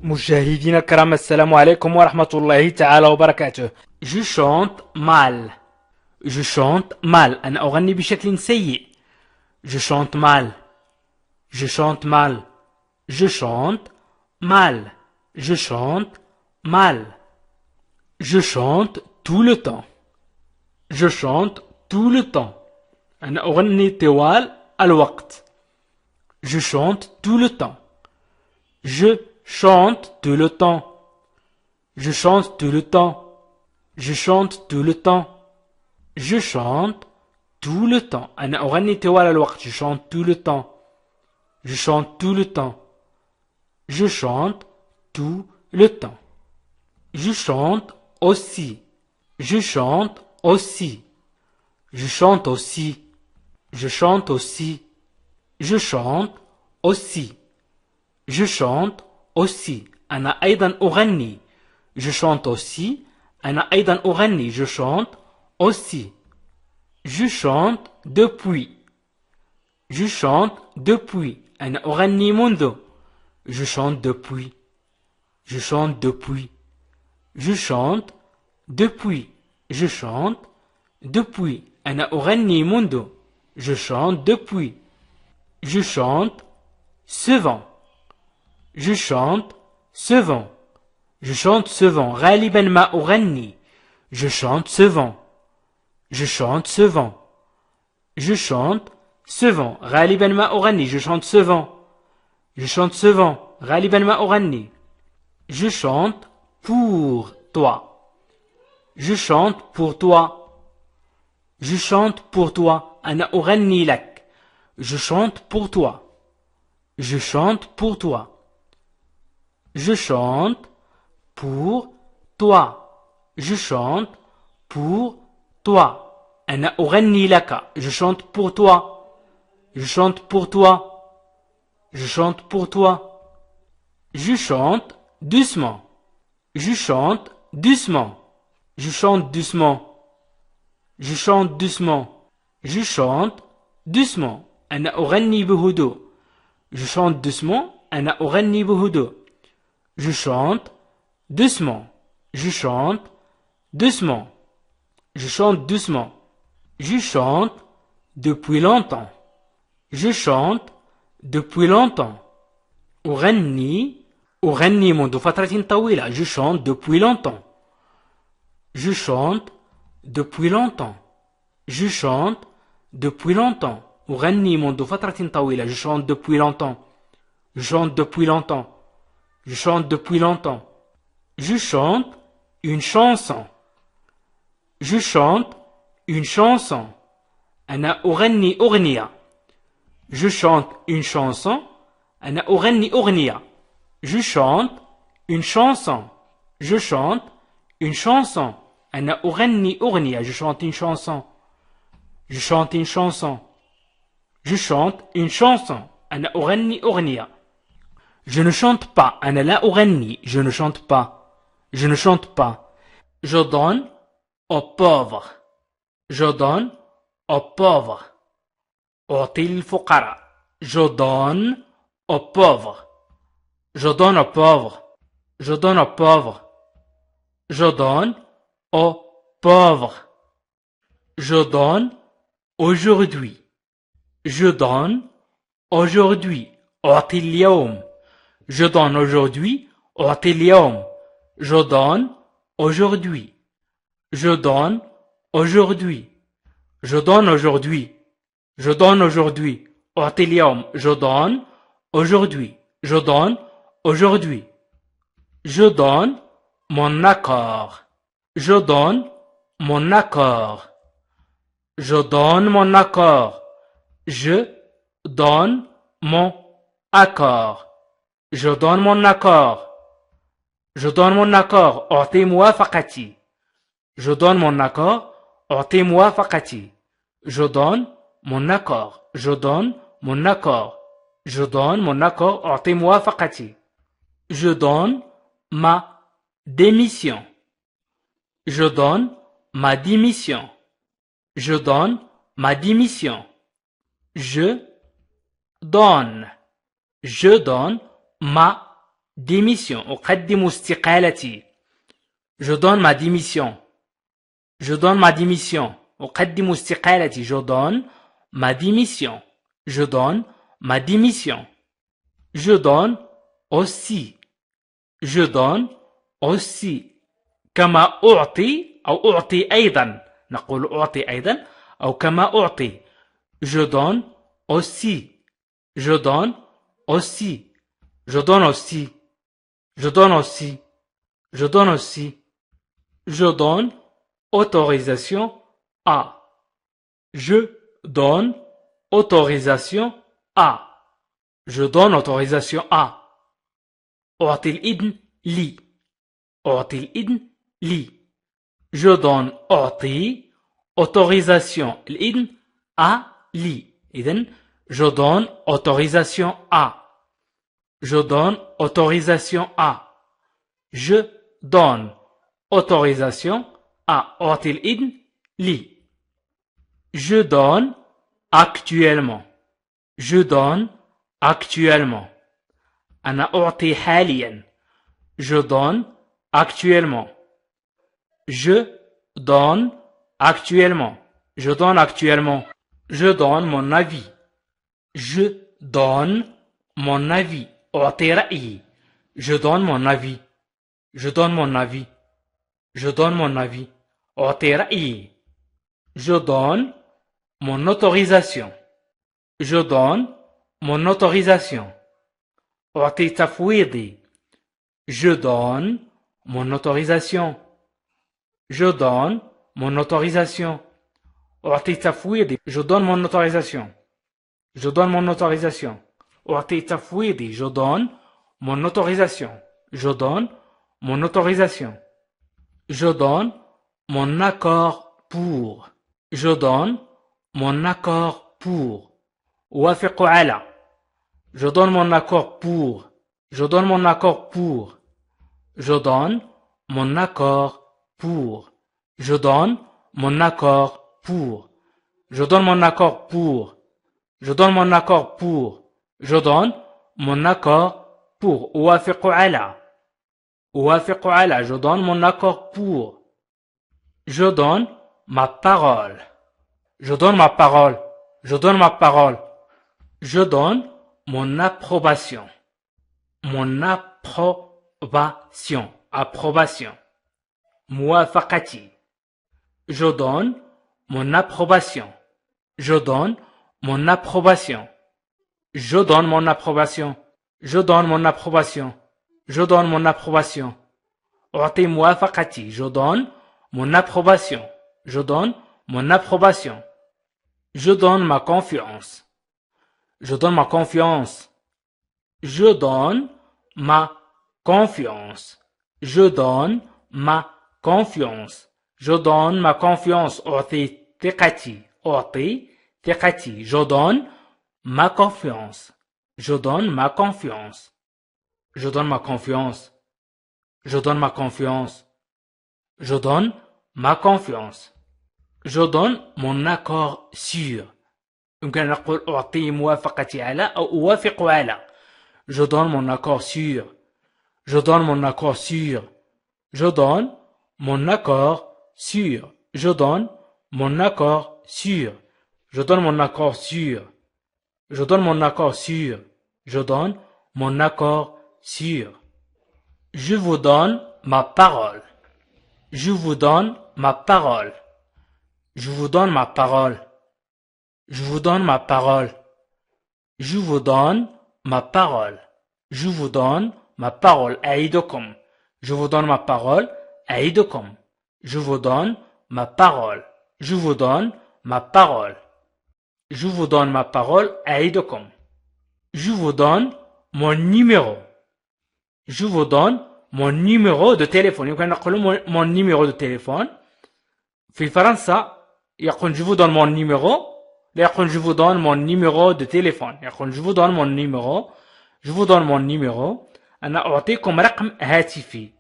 مشاهدينا الكرام، السلام عليكم ورحمة الله تعالى وبركاته. Je chante mal. Je chante mal. أنا أغني بشكل سيء. Je chante mal. Je chante mal. Je chante mal. Je chante mal. Je chante tout le temps. Je chante tout le temps. أنا أغني طوال الوقت. Je chante tout le temps. Je chante tout le temps. Je chante tout le temps. Je chante tout le temps. Je chante tout le temps. أنا أغني طوال الوقت. Je chante tout le temps. Je chante tout le temps. Je chante tout le temps. Je chante aussi. Je chante aussi. Je chante aussi. Je chante aussi. Je chante aussi. Je chante aussi. أنا أيضا أغني. Je chante aussi. أنا أيضا أغني. Je chante aussi. Je chante depuis. Je chante depuis. أنا أغني منذ. Je chante depuis. Je chante depuis. Je chante depuis. Je chante depuis. أنا أغني منذ. Je chante depuis. Je chante souvent. Je chante souvent. Je chante souvent. غالبا ما أغني. Je chante souvent. Je chante souvent. Je chante souvent. غالبا ما أغني. Je chante souvent. Je chante souvent. غالبا ما أغني. Je chante pour toi. Je chante pour toi. Je chante pour toi. أنا أغني لك. Je chante pour toi. Je chante pour toi. Je chante pour toi. Je chante pour toi. أنا أغني لك. Je chante pour toi. Je chante pour toi. Je chante pour toi. Je chante doucement. Je chante doucement. Je chante doucement. Je chante doucement. Je chante doucement. أنا أغني بهدوء. Je chante doucement. أنا أغني بهدوء. Je chante doucement. Je chante doucement. Je chante doucement. Je chante depuis longtemps. Je chante depuis longtemps. أغني منذ فترة طويلة. Je chante depuis longtemps. Je chante depuis longtemps. Je chante depuis longtemps. أغني منذ فترة طويلة. Je chante depuis longtemps. Je chante depuis longtemps. Je chante depuis longtemps. Je chante une chanson. Je chante une chanson. أنا أغني أغنية. Je chante une chanson. أنا أغني أغنية. Je chante une chanson. Je chante une chanson. أنا أغني أغنية. Je chante une chanson. Je chante une chanson. Je chante une chanson. أنا أغني أغنية. Je ne chante pas. أنا لا أغني. Je ne chante pas. Je ne chante pas. Je donne aux pauvres. Je donne aux pauvres. أعطي الفقراء. Je donne aux pauvres. Je donne aux pauvres. Je donne aux pauvres. Je donne aux pauvres. Je donne aujourd'hui. Je donne aujourd'hui. أعطي اليوم. Je donne aujourd'hui. أعطي اليوم. Je donne aujourd'hui. Je donne aujourd'hui. Je donne aujourd'hui. Je donne aujourd'hui. أعطي اليوم. Je donne aujourd'hui. Je donne aujourd'hui. Je donne mon accord. Je donne mon accord. Je donne mon accord. Je donne mon accord. Je donne mon accord. Je donne mon accord. أعطي موافقتي. Je donne mon accord. أعطي موافقتي. Je donne mon accord. Je donne mon accord. Je donne mon accord. أعطي موافقتي. Je donne ma démission. Je donne ma démission. Je donne ma démission. Je donne. Je donne ma démission أقدم استقالتي je donne ma démission je donne ma démission أقدم استقالتي je donne ma démission je donne ma démission je donne aussi je donne aussi كما أعطي أو أعطي أيضا نقول أعطي أيضا أو كما أعطي je donne aussi je donne aussi je donne aussi je donne aussi je donne aussi je donne autorisation à je donne autorisation à je donne autorisation à أعطي الإذن لي أعطي الإذن لي je donne أعطي autorisation الإذن à لي إذن je donne autorisation à je donne autorisation à je donne autorisation à أعطي الإذن لي je donne actuellement je donne actuellement أنا أعطي حاليا je donne actuellement je donne actuellement je donne actuellement je donne mon avis je donne mon avis أعطي رأيي je donne mon avis je donne mon avis je donne mon avis أعطي رأيي je donne mon autorisation je donne mon autorisation أعطي تفويضي je donne mon autorisation je donne mon autorisation أعطي تفويضي je donne mon autorisation je donne mon autorisation أعطي تفويضي je donne mon autorisation je donne mon autorisation je donne mon accord pour je donne mon accord pour أوافق على je donne mon accord pour je donne mon accord pour je donne mon accord pour je donne mon accord pour je donne mon accord pour je donne mon accord pour je donne mon accord pour أوافق على أوافق على je donne mon accord pour je donne ma parole je donne ma parole je donne ma parole je donne mon approbation mon approbation approbation موافقتي je donne mon approbation je donne mon approbation je donne mon approbation je donne mon approbation je donne mon approbation أعطي موافقتي je donne mon approbation je donne mon approbation je donne ma confiance je donne ma confiance je donne ma confiance je donne ma confiance je donne ma confiance أعطي ثقتي أعطي ثقتي je donne ma confiance je donne ma confiance je donne ma confiance je donne ma confiance je donne ma confiance je donne mon accord sûr يمكن أن نقول أعطي موافقتي على أو أوافق على je donne mon accord sûr je donne mon accord sûr je donne mon accord sûr je donne mon accord sûr je donne mon accord sûr je donne mon accord sûr je donne mon accord sûr je vous donne ma parole je vous donne ma parole je vous donne ma parole je vous donne ma parole je vous donne ma parole je vous donne ma parole أعيدكم je vous donne ma parole أعيدكم je vous donne ma parole je vous donne ma parole je vous donne ma parole أعيدكم je vous donne mon numéro je vous donne mon numéro de téléphone يمكن نقول mon numéro de téléphone في فرنسا يقول je vous donne mon numéro لا يقول je vous donne mon numéro de téléphone يقول je vous donne mon numéro je vous donne mon numéro أنا أعطيكم رقم هاتفي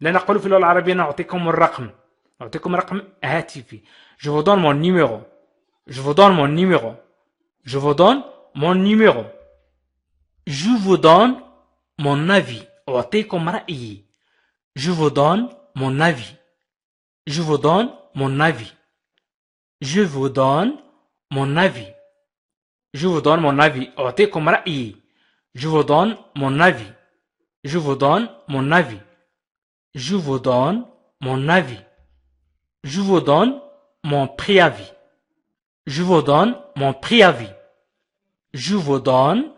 لا نقول في اللغة العربية أنا أعطيكم الرقم أعطيكم رقم هاتفي je vous donne mon numéro je vous donne mon numéro je vous donne mon numéro je vous donne mon avis أعطيكم رأيي. Je vous donne mon avis. Je vous donne mon avis. Je vous donne mon avis. Je vous donne mon avis. أعطيكم رأيي. Je vous donne mon avis. Je vous donne mon avis. Je vous donne mon avis. Je vous donne mon préavis. Je vous donne mon préavis. Je vous donne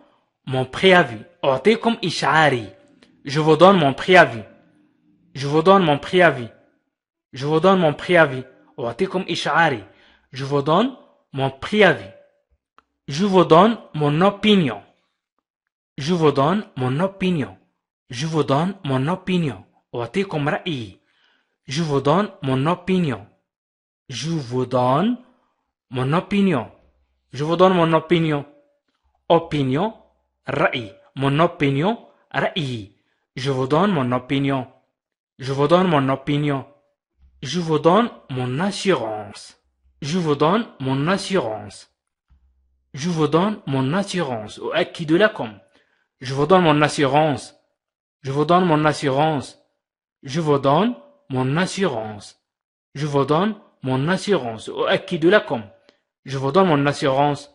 mon préavis. أعطيكم إشعاري. Je vous donne mon préavis. Je vous donne mon préavis. Je vous donne mon préavis. أعطيكم إشعاري. Je vous donne mon préavis. Je vous donne mon opinion. Je vous donne mon opinion. Je vous donne mon opinion. أعطيكم رأيي. Je vous donne mon opinion. Je vous donne mon opinion. Je vous donne mon opinion. Opinion, رأي. Mon opinion, رأيي. Je vous donne mon opinion. Je vous donne mon opinion. Je vous donne mon assurance. Je vous donne mon assurance. Je vous donne mon assurance. أؤكد لكم. Je vous donne mon assurance. Je vous donne mon assurance. Je vous donne mon assurance. Je vous donne mon assurance. أؤكد لكم. Je vous donne mon assurance.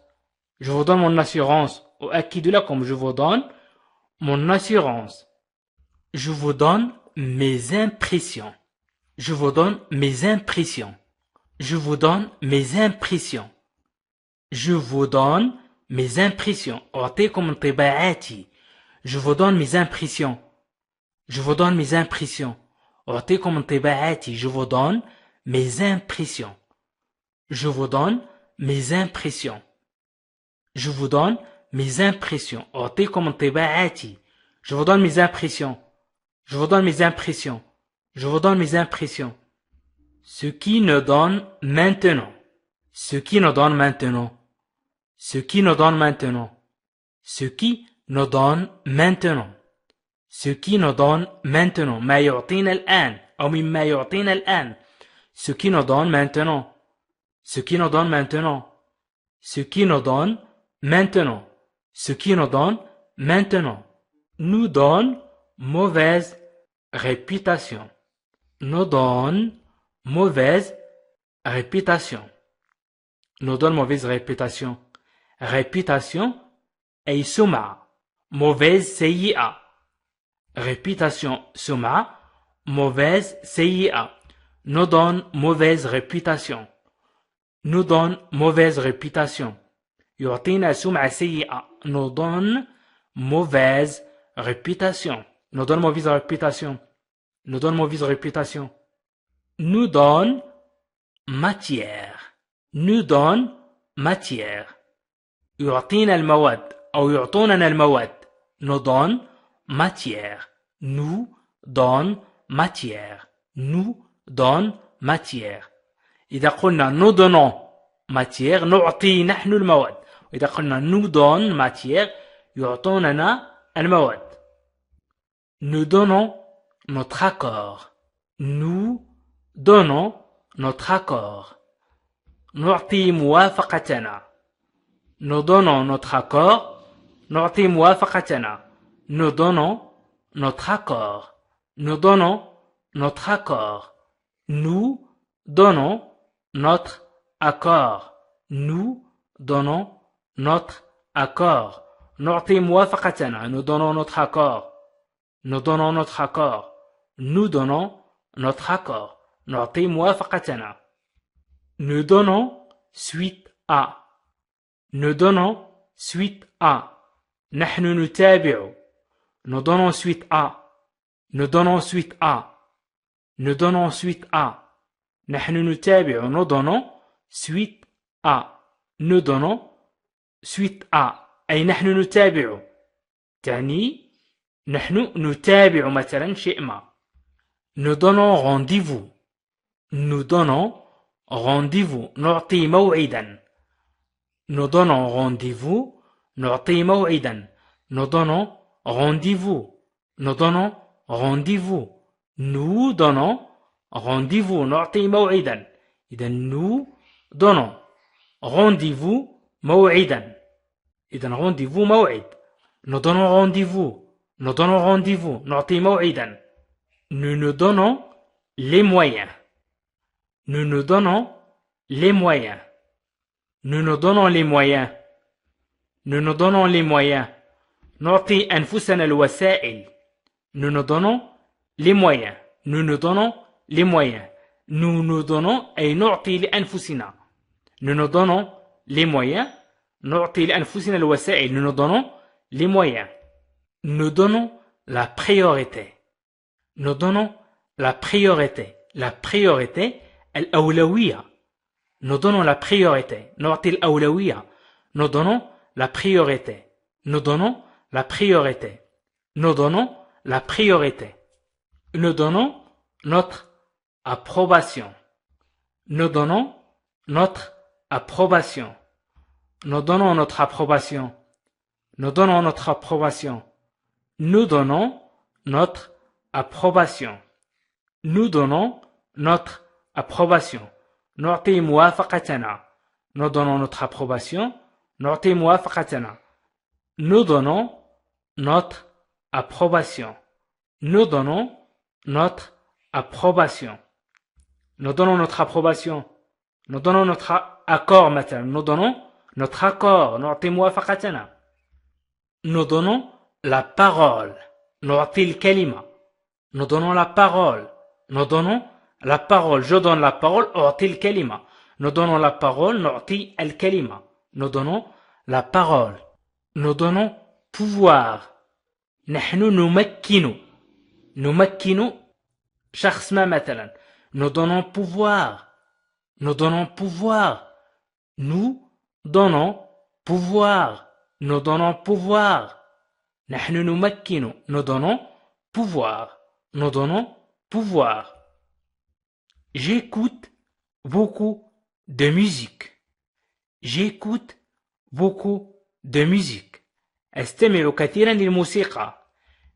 Je vous donne mon assurance. أؤكد لكم. Je vous donne mon assurance. Je vous donne mes impressions. Je vous donne mes impressions. Je vous donne mes impressions. Je vous donne mes impressions. أعطيكم انطباعاتي. Je vous donne mes impressions. Je vous donne mes impressions. أعطيكم انطباعاتي. Je vous donne mes impressions. Je vous donne mes impressions. Je vous donne mes impressions. أعطيكم انطباعاتي. Je vous donne mes impressions. Je vous donne mes impressions. Je vous donne mes impressions. Ce qui nous donne maintenant. Ce qui nous donne maintenant. Ce qui nous donne maintenant. Ce qui nous donne maintenant. Ce qui nous donne maintenant. ما يعطينا الآن. أو مما يعطينا الآن. Ce qui nous donne maintenant. Ce qui nous donne maintenant. Ce qui nous donne maintenant. Ce qui nous donne maintenant. Nous donne mauvaise réputation. Nous donne mauvaise réputation. Nous donne mauvaise réputation. Réputation أي سمعة. mauvaise سيئة. Réputation سمعة. mauvaise سيئة. Nous donne mauvaise réputation. Nous donne mauvaise réputation. يعطينا سمعة سيئة. Nous donne mauvaise réputation. Nous donne mauvaise réputation. Nous donne mauvaise réputation. Nous donne matière. Nous donne matière. يعطينا المواد أو يعطوننا المواد. Nous donne matière. Nous donne matière. Nous donne matière. إذا قلنا nous donnons matière نعطي نحن المواد. وإذا قلنا nous donne matière يعطوننا المواد. Nous donnons notre accord. Nous donnons notre accord. نعطي موافقتنا. Nous donnons notre accord. نعطي موافقتنا. Nous donnons notre accord. Nous donnons notre accord. Nous donnons notre accord. Nous donnons notre accord. نعطي موافقتنا. Nous donnons notre accord. Nous donnons notre accord. Nous donnons notre accord. نعطي موافقتنا. Nous donnons suite à. Nous donnons suite à. نحن نتابع. Nous donnons suite à. Nous donnons suite à. Nous donnons suite à. نحن نتابع. Nous donnons suite à. Nous donnons suite à. أي نحن نتابع. تعني نحن نتابع مثلا شيء ما. Nous donnons rendez-vous. Nous donnons rendez-vous. نعطي موعدا. Nous donnons rendez-vous. نعطي موعدا. Nous donnons rendez-vous. Nous donnons rendez-vous. Nous donnons rendez-vous. نعطي موعدا. إذا nous donnons rendez-vous موعدا. إذا rendez-vous موعد. Nous donnons rendez-vous. Nous donnons rendez-vous. نعطي موعدا. Nous nous donnons les moyens. Nous nous donnons les moyens. Nous nous donnons les moyens. Nous nous donnons les moyens. نعطي أنفسنا الوسائل. Nous nous donnons les moyens. Nous nous donnons les moyens. Nous nous donnons أي نعطي لأنفسنا. Nous nous donnons les moyens. نعطي لأنفسنا الوسائل. Nous nous donnons les moyens. Nous donnons la priorité. Nous donnons la priorité. La priorité, الأولوية. Nous donnons la priorité. نعطي الأولوية. Nous donnons la priorité. Nous donnons la priorité. Nous donnons la priorité. Nous donnons notre approbation. Nous donnons notre approbation. Nous donnons notre approbation. Nous donnons notre approbation. Nous donnons notre approbation. Nous donnons notre approbation. نعطي موافقتنا. Nous donnons notre approbation. نعطي موافقتنا. Nous donnons notre approbation. Nous donnons notre approbation. Nous donnons notre approbation. Nous donnons notre accord مثلا. Nous donnons notre accord. نعطي موافقتنا. Nous donnons la parole. نعطي الكلمة. Nous donnons la parole. Nous donnons la parole. Je donne la parole. أعطي الكلمة. Nous donnons la parole. نعطي الكلمة. Nous donnons la parole. Nous donnons pouvoir. نحن نمكن. نمكن شخص ما مثلا. Nous donnons pouvoir. Nous donnons pouvoir. Nous donnons pouvoir. Nous donnons pouvoir. نحن نمكن. Nous donnons pouvoir. Nous donnons pouvoir. J'écoute beaucoup de musique. J'écoute beaucoup de musique. أستمع كثيرا للموسيقى.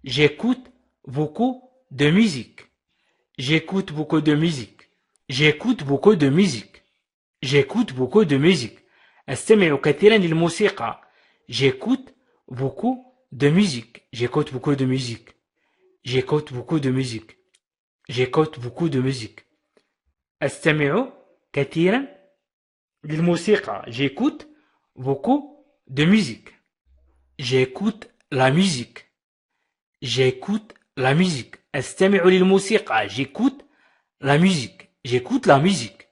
J'écoute beaucoup de musique. J'écoute beaucoup de musique. J'écoute beaucoup de musique. J'écoute beaucoup de musique. أستمع كثيرا للموسيقى. J'écoute beaucoup de musique. J'écoute beaucoup de musique. J'écoute beaucoup de musique. J'écoute beaucoup de musique. أستمع كثيرا للموسيقى. J'écoute beaucoup de musique. J'écoute la musique. J'écoute la musique. أستمع للموسيقى. J'écoute la musique. J'écoute la musique.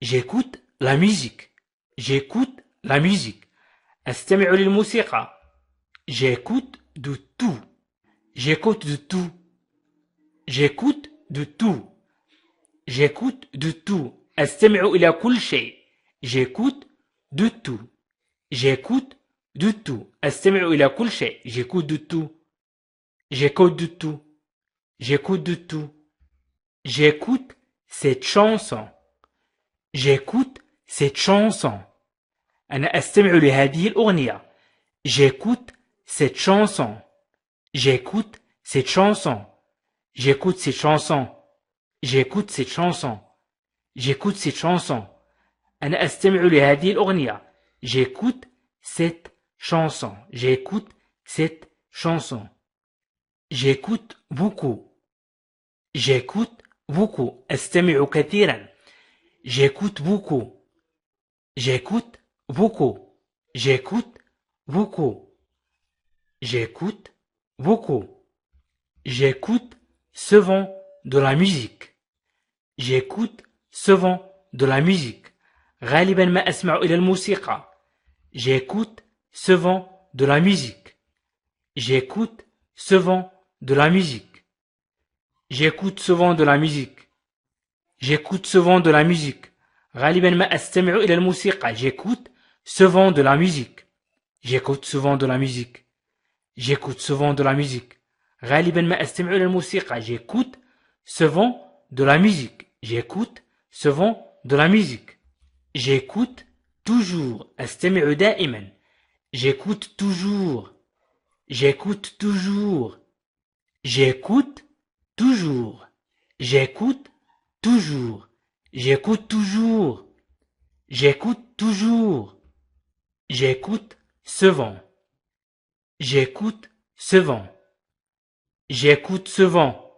J'écoute la musique. J'écoute la musique. أستمع للموسيقى. J'écoute de tout. J'écoute de tout. J'écoute de tout. J'écoute de tout. أستمع إلى كل شيء. J'écoute de tout. J'écoute de tout. أستمع إلى كل شيء. J'écoute de tout. J'écoute de tout. J'écoute de tout. J'écoute cette chanson. J'écoute cette chanson. أنا أستمع لهذه الأغنية. J'écoute cette chanson. J'écoute cette chanson. J'écoute cette chanson. J'écoute cette chanson. J'écoute cette chanson. أنا أستمع لهذه الأغنية. J'écoute cette chanson. J'écoute cette chanson. J'écoute beaucoup. J'écoute beaucoup. أستمع كثيرا. J'écoute beaucoup. J'écoute beaucoup. J'écoute beaucoup. J'écoute beaucoup. J'écoute souvent de la musique. J'écoute souvent de la musique. غالبا ما أسمع إلى الموسيقى. J'écoute souvent de la musique. J'écoute souvent de la musique. J'écoute souvent de la musique. J'écoute souvent de la musique. غالبا ما أستمع إلى الموسيقى. J'écoute souvent de la musique. J'écoute souvent de la musique. J'écoute souvent de la musique. غالبا ما أستمع إلى الموسيقى. J'écoute souvent de la musique. J'écoute souvent de la musique. J'écoute toujours. أستمع دائما. J'écoute toujours. J'écoute toujours. J'écoute toujours. J'écoute toujours. J'écoute toujours. J'écoute toujours. J'écoute souvent. J'écoute souvent. J'écoute souvent.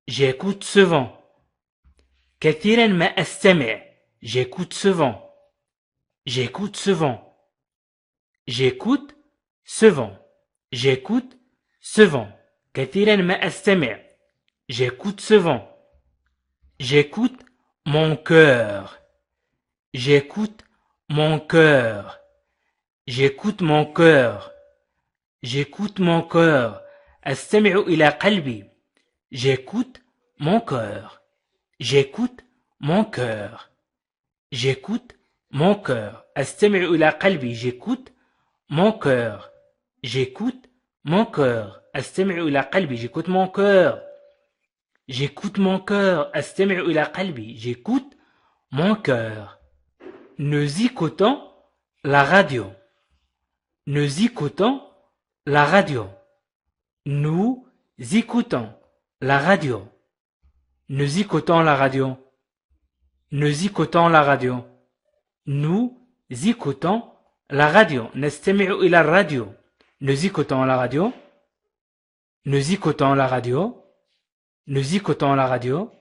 J'écoute souvent. كثيرا ما أستمع. J'écoute souvent. J'écoute souvent. J'écoute souvent. J'écoute souvent. كثيرا ما أستمع. J'écoute souvent. J'écoute mon cœur. J'écoute mon cœur. J'écoute mon cœur. J'écoute mon cœur. أستمع إلى قلبي. J'écoute mon cœur. J'écoute mon cœur. J'écoute mon cœur. أستمع إلى قلبي. J'écoute mon cœur. J'écoute mon cœur. أستمع إلى قلبي. J'écoute mon cœur. J'écoute mon cœur. أستمع إلى قلبي. J'écoute mon cœur. Nous écoutons la radio. Nous écoutons la radio. Nous écoutons la radio. Nous écoutons la radio. Nous écoutons la radio. Nous écoutons la radio. نستمع إلى الراديو. Nous écoutons la radio. Nous écoutons la radio. Nous écoutons la radio.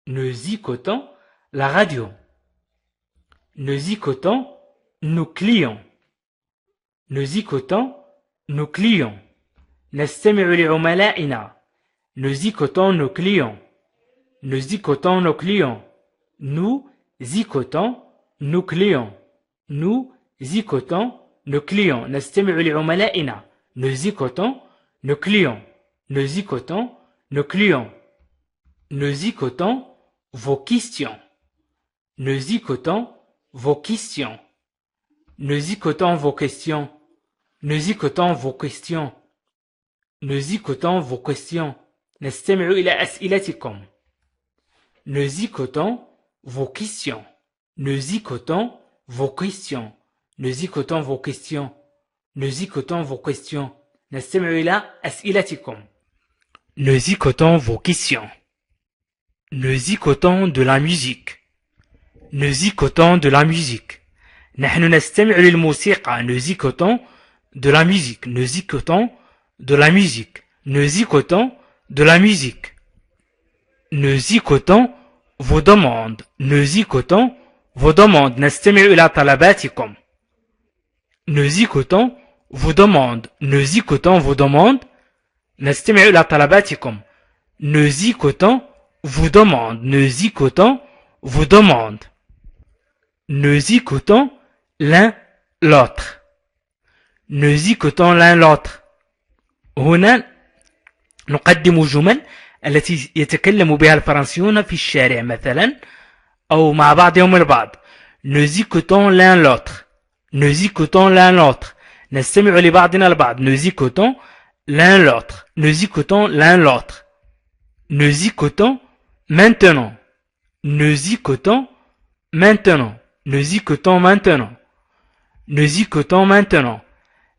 Nous écoutons la radio. Nous écoutons nos clients. Nous écoutons nos clients. نستمع لعملائنا. Nous écoutons nos clients. Nous écoutons nos clients. Nous écoutons nos clients. Nous écoutons nos clients. نستمع لعملائنا. Nous écoutons nos clients. Nous écoutons nos clients. Nous écoutons vos questions. Nous écoutons vos questions. Nous écoutons vos questions. Nous écoutons vos questions. Nous écoutons vos questions. نستمع إلى أسئلتكم. Nous écoutons vos questions. Nous écoutons vos questions. Nous écoutons vos questions. Nous écoutons vos questions. نستمع إلى أسئلتكم. Nous écoutons vos questions. Nous écoutons de la musique. Nous écoutons de la musique. نحن نستمع للموسيقى. Nous écoutons de la musique. Nous écoutons de la musique. Nous écoutons de la musique. Nous écoutons vos demandes. Nous écoutons vos demandes. نستمع إلى طلباتكم. Nous écoutons vos demandes. Nous écoutons vos demandes. نستمع إلى طلباتكم. Nous écoutons vos demandes. Nous écoutons vos demandes. Nous écoutons l'un l'autre. Nous écoutons l'un l'autre. هنا نقدم جمل التي يتكلم بها الفرنسيون في الشارع مثلا أو مع بعضهم البعض. Nous écoutons l'un l'autre. Nous écoutons l'un l'autre. نستمع لبعضنا البعض. Nous écoutons l'un l'autre. Nous écoutons l'un l'autre. Nous écoutons maintenant. Nous écoutons maintenant. Nous écoutons maintenant. Nous écoutons maintenant.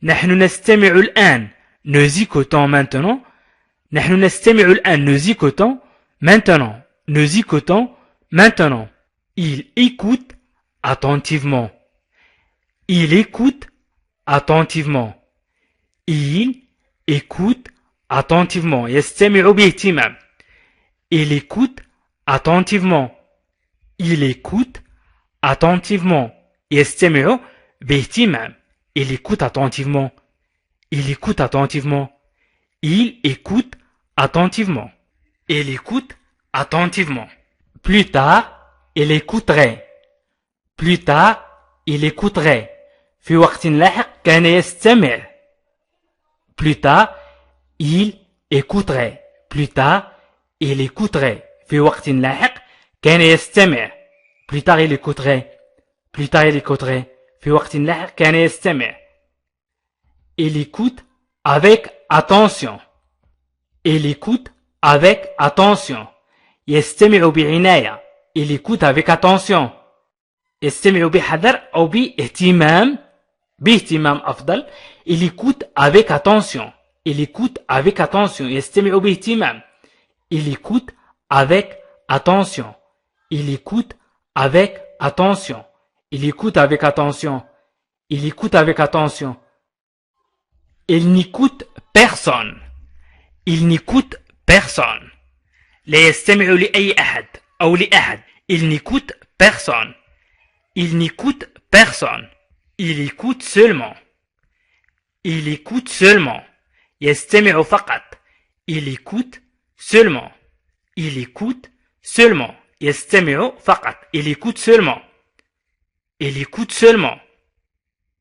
نحن نستمع الآن. Nous écoutons maintenant. نحن نستمع الآن. Nous écoutons maintenant. Nous écoutons maintenant. Il écoute attentivement. Il écoute attentivement. Il écoute attentivement. يستمع باهتمام. Il écoute attentivement. Il écoute attentivement. يستمع باهتمام. Il écoute attentivement. Il écoute attentivement. Il écoute attentivement. Il écoute attentivement. Plus tard, il écouterait. Plus tard, il écouterait. في وقت لاحق كان يستمع. Plus tard, il écouterait. Plus tard, il écouterait. في وقت لاحق كان يستمع. Plus tard, il écouterait. Plus tard, il écouterait. في وقت لاحق كان يستمع. Il écoute avec attention. Il écoute avec attention. يستمع بعناية. Il écoute avec attention. يستمع بحذر أو باهتمام. باهتمام أفضل. Il écoute avec attention. Il écoute avec attention. يستمع باهتمام. Il écoute avec attention. Il écoute avec attention. Il écoute avec attention. Il écoute avec attention. Il n'écoute personne. Il n'écoute personne. لا يستمع لأي أحد أو لأحد. Il n'écoute personne. Il n'écoute personne. Il écoute seulement. Il écoute seulement. يستمع فقط. Il écoute seulement. Il écoute seulement. يستمع فقط. Il écoute seulement. Il écoute seulement.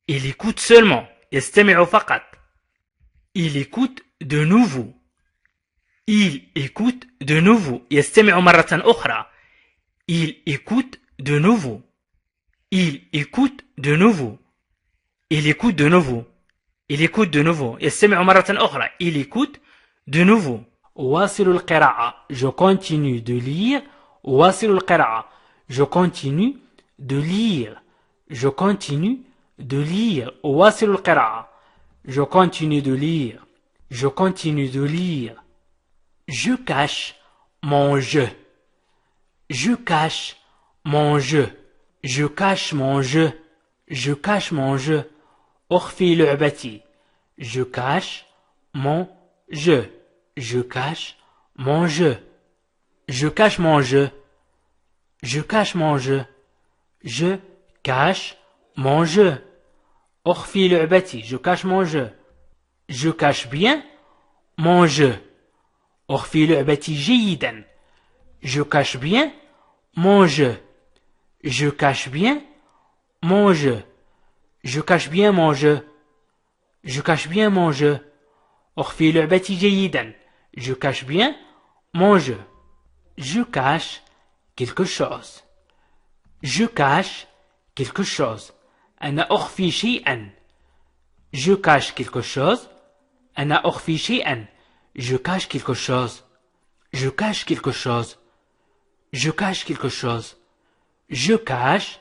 Il écoute seulement. يستمع فقط. Il écoute de nouveau. Il écoute de nouveau. يستمع مرة أخرى. Il écoute de nouveau. Il écoute de nouveau. Il écoute de nouveau. Il écoute de nouveau. يستمع مرة أخرى. Il écoute de nouveau. واصل القراءة. Je continue de lire. واصل القراءة. Je continue de lire. Je continue de lire. واصل القراءة. Je continue de lire. Je continue de lire. Je cache mon jeu. Je cache mon jeu. Je cache mon jeu. Je cache mon jeu. أخفي لعبتي. Je cache mon jeu. Je cache mon jeu. Je cache mon jeu. Je cache mon jeu. Je cache mon jeu. أخفي لعبتي. Je cache mon jeu. Je cache bien mon jeu. أخفي لعبتي جيدا. Je cache bien mon jeu. Je cache bien mon jeu. Je cache bien mon jeu. Je cache bien mon jeu. أخفي لعبتي جيدا. Je cache bien mon jeu. Je cache quelque chose. Je cache quelque chose. أنا أخفي شيئا. Je cache quelque chose. أنا أخفي شيئا. Je cache quelque chose. Je cache quelque chose. Je cache quelque chose. Je cache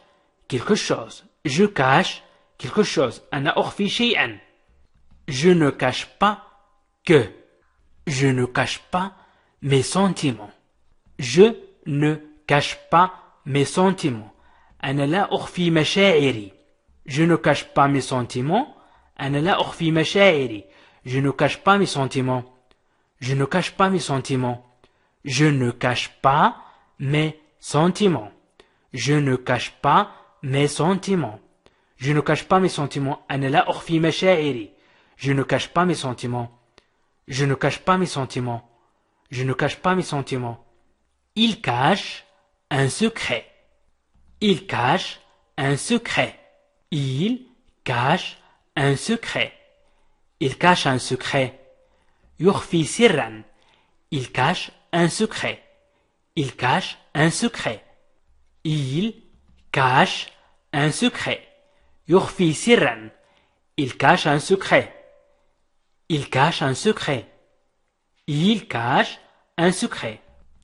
quelque chose. Je cache quelque chose. أنا أخفي شيئا. Je ne cache pas que. Je ne cache pas mes sentiments. Je ne cache pas mes sentiments. أنا لا أخفي مشاعري. Je ne cache pas mes sentiments. أنا لا أخفي مشاعري. Je ne cache pas mes sentiments. Je ne cache pas mes sentiments. Je ne cache pas mes sentiments. Je ne cache pas mes sentiments. Je ne cache pas mes sentiments. أنا لا أخفي مشاعري. Je ne cache pas mes sentiments. Je ne cache pas mes sentiments. Je ne cache pas mes sentiments. Il cache un secret. Il cache un secret. Il cache un secret. Il cache un secret. يخفي سرا. Il cache un secret. Il cache un secret. Il cache un secret. يخفي سرا. Il cache un secret. Il cache un secret. Il cache un secret.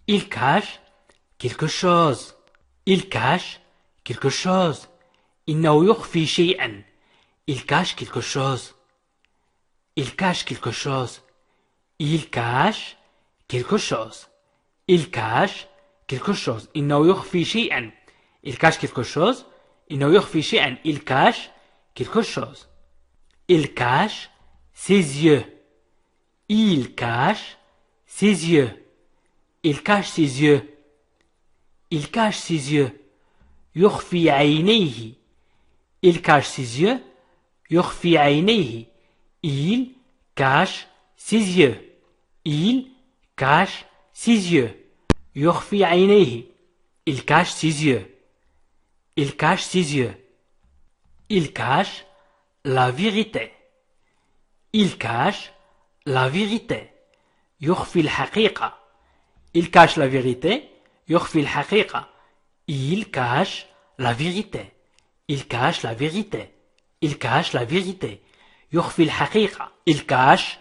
Il cache quelque chose. Il cache quelque chose. إنه يخفي شيئا. Il cache quelque chose. Il cache quelque chose. Il cache quelque chose. Il cache quelque chose. إنه يخفي شيئا. Il cache quelque chose. إنه يخفي شيئا. Il cache quelque chose. Il cache ses yeux. Il cache ses yeux. Il cache ses yeux. Il cache ses yeux. يخفي عينيه. Il cache ses yeux. يخفي عينيه. Il cache ses yeux. Il cache ses yeux. يخفي عينيه. Il cache ses yeux. Il cache ses yeux. Il cache la vérité. Il cache la vérité. يخفي الحقيقة. Il cache la vérité. يخفي الحقيقة. Il cache la vérité. Il cache la vérité. Il cache la vérité. يخفي الحقيقة. Il cache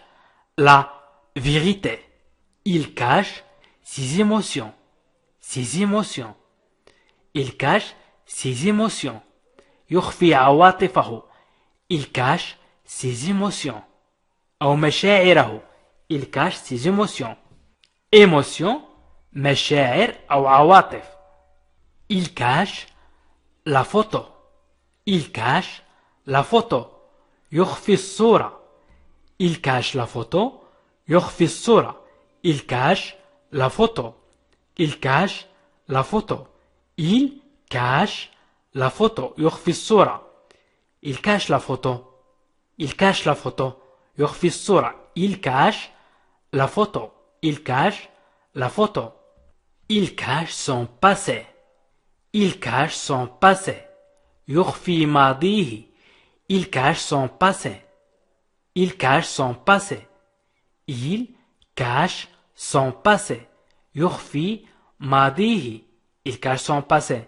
la vérité. Il cache ses émotions. Ses émotions. Il cache ses émotions. يخفي عواطفه. Il cache ses émotions. أو مشاعره. Il cache ses émotions. Émotions, مشاعر أو عواطف. Il cache la photo. Il cache la photo. يخفي الصورة. Il cache la photo. يخفي الصورة. Il cache la photo. Il cache la photo. Il cache la photo. يخفي الصورة. Il cache la photo. Il cache la photo. يخفي الصورة. Il cache la photo. Il cache la photo. Il cache son passé. Il cache son passé. يخفي ماضيه. Il cache son passé. Il cache son passé. Il cache son passé. يخفي ماضيه. Il cache son passé.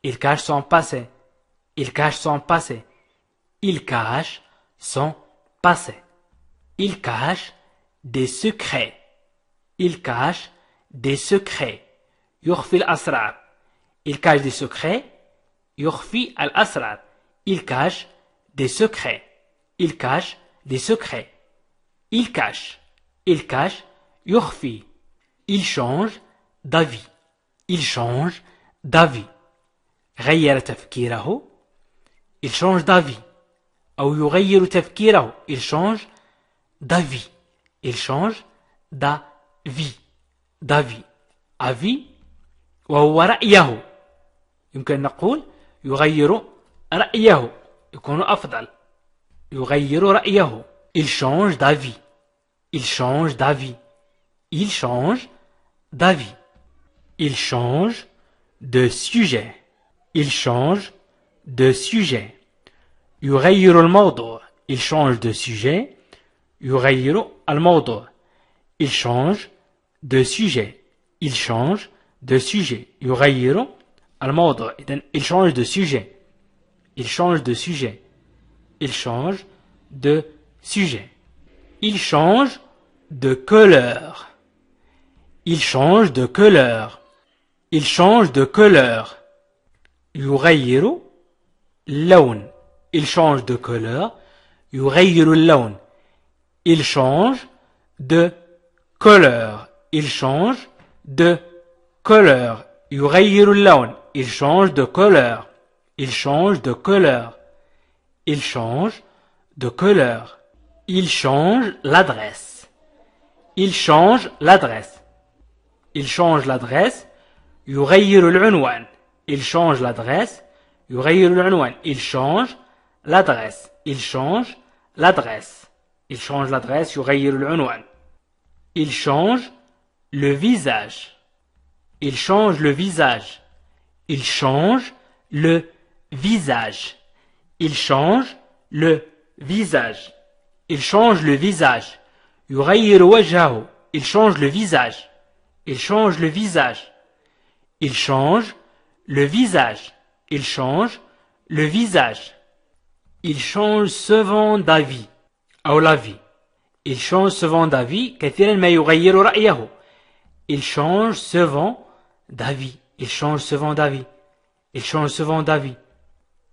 Il cache son passé. Il cache son passé. Il cache son passé. Il cache des secrets. Il cache des secrets. يخفي الأسرار. Il cache des secrets. يخفي الأسرار. Il cache des secrets. Il cache des secrets. Il cache. Il cache. يخفي. Il change d'avis. Il change d'avis. غير تفكيره. Il change d'avis. أو يغير تفكيره. Il change d'avis. Il change d'avis. d'avis. avis وهو رأيه. يمكن نقول يغير رأيه. يكون أفضل. يغير رأيه. Il change d'avis. Il change d'avis. Il change d'avis. Il change de sujet. Il change de sujet. يغير الموضوع. Il change de sujet. يغير الموضوع. Il change de sujet. Il change de sujet. يغير الموضوع. إذن il change de sujet. Il change de sujet. Il change de sujet. Il change de couleur. Il change de couleur. Il change de couleur. يغير اللون. Il change de couleur. يغير اللون. Il change de couleur. Il change de couleur. يغير اللون. Il change de couleur. Il change de couleur. Il change de couleur. Il change l'adresse. Il change l'adresse. Il change l'adresse. يغير العنوان. Il change l'adresse. يغير العنوان. Il change l'adresse. Il change l'adresse. Il change l'adresse. يغير العنوان. Il change le visage. Il change le visage. Il change le visage. Il change le visage. Il change le visage. يغير وجهه. Il change le visage. Il change le visage. Il change le visage. Il change le visage. Il change souvent d'avis. أو l'avis. Il change souvent d'avis. كثيرا ما يغير رأيه. Il change souvent d'avis. Il change souvent d'avis. Il change souvent d'avis.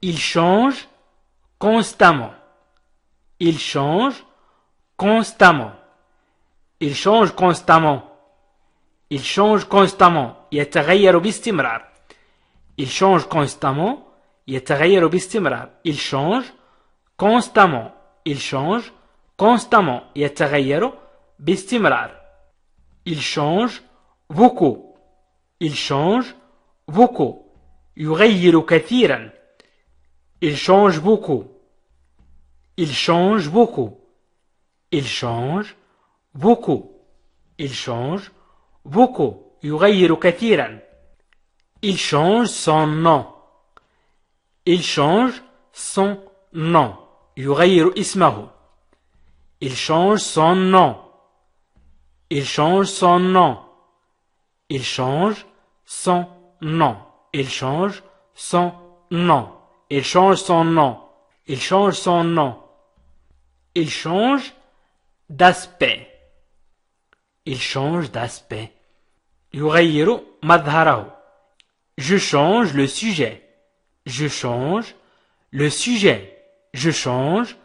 Il change constamment. Il change constamment. Il change constamment. Il change constamment. يتغير باستمرار. Il change constamment. يتغير باستمرار. Il change constamment. Il change constamment. يتغير باستمرار. Il change beaucoup. Il change beaucoup. يغير كثيرا. Il change beaucoup. Il change beaucoup. Il change beaucoup. Il change beaucoup. يغير كثيرا. Il change son nom. Il change son nom. يغير اسمه. Il change son nom. Il change son nom. Il change son nom. Il change son nom. Il change son nom. Il change son nom. Il change d'aspect. Il change d'aspect. يغير مظهره. Je change le sujet. Je change le sujet. Je change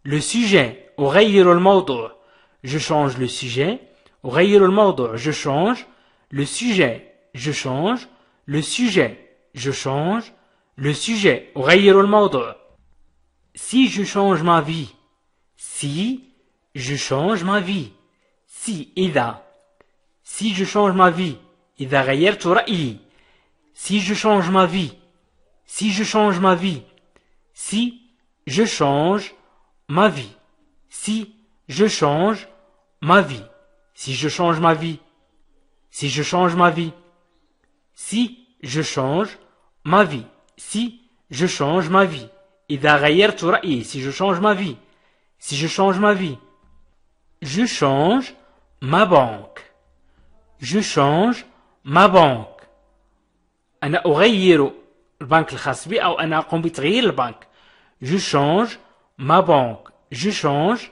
le sujet. أغير الموضوع. Je change le sujet. أغير الموضوع. Je change le sujet. Je change le sujet. Je change le sujet. أغير الموضوع. Si je change ma vie. Si je change ma vie. si إذا si je change ma vie إذا غيرت رأيي si je change ma vie si je change ma vie si je change ma vie si je change ma vie si je change ma vie si je change ma vie si je change ma vie si je change ma vie إذا غيرت رأيي si je change ma vie si je change ma vie je change ma banque je change ma banque أنا أغير البنك الخاص بي أو أنا أقوم بتغيير البنك je change ma banque je change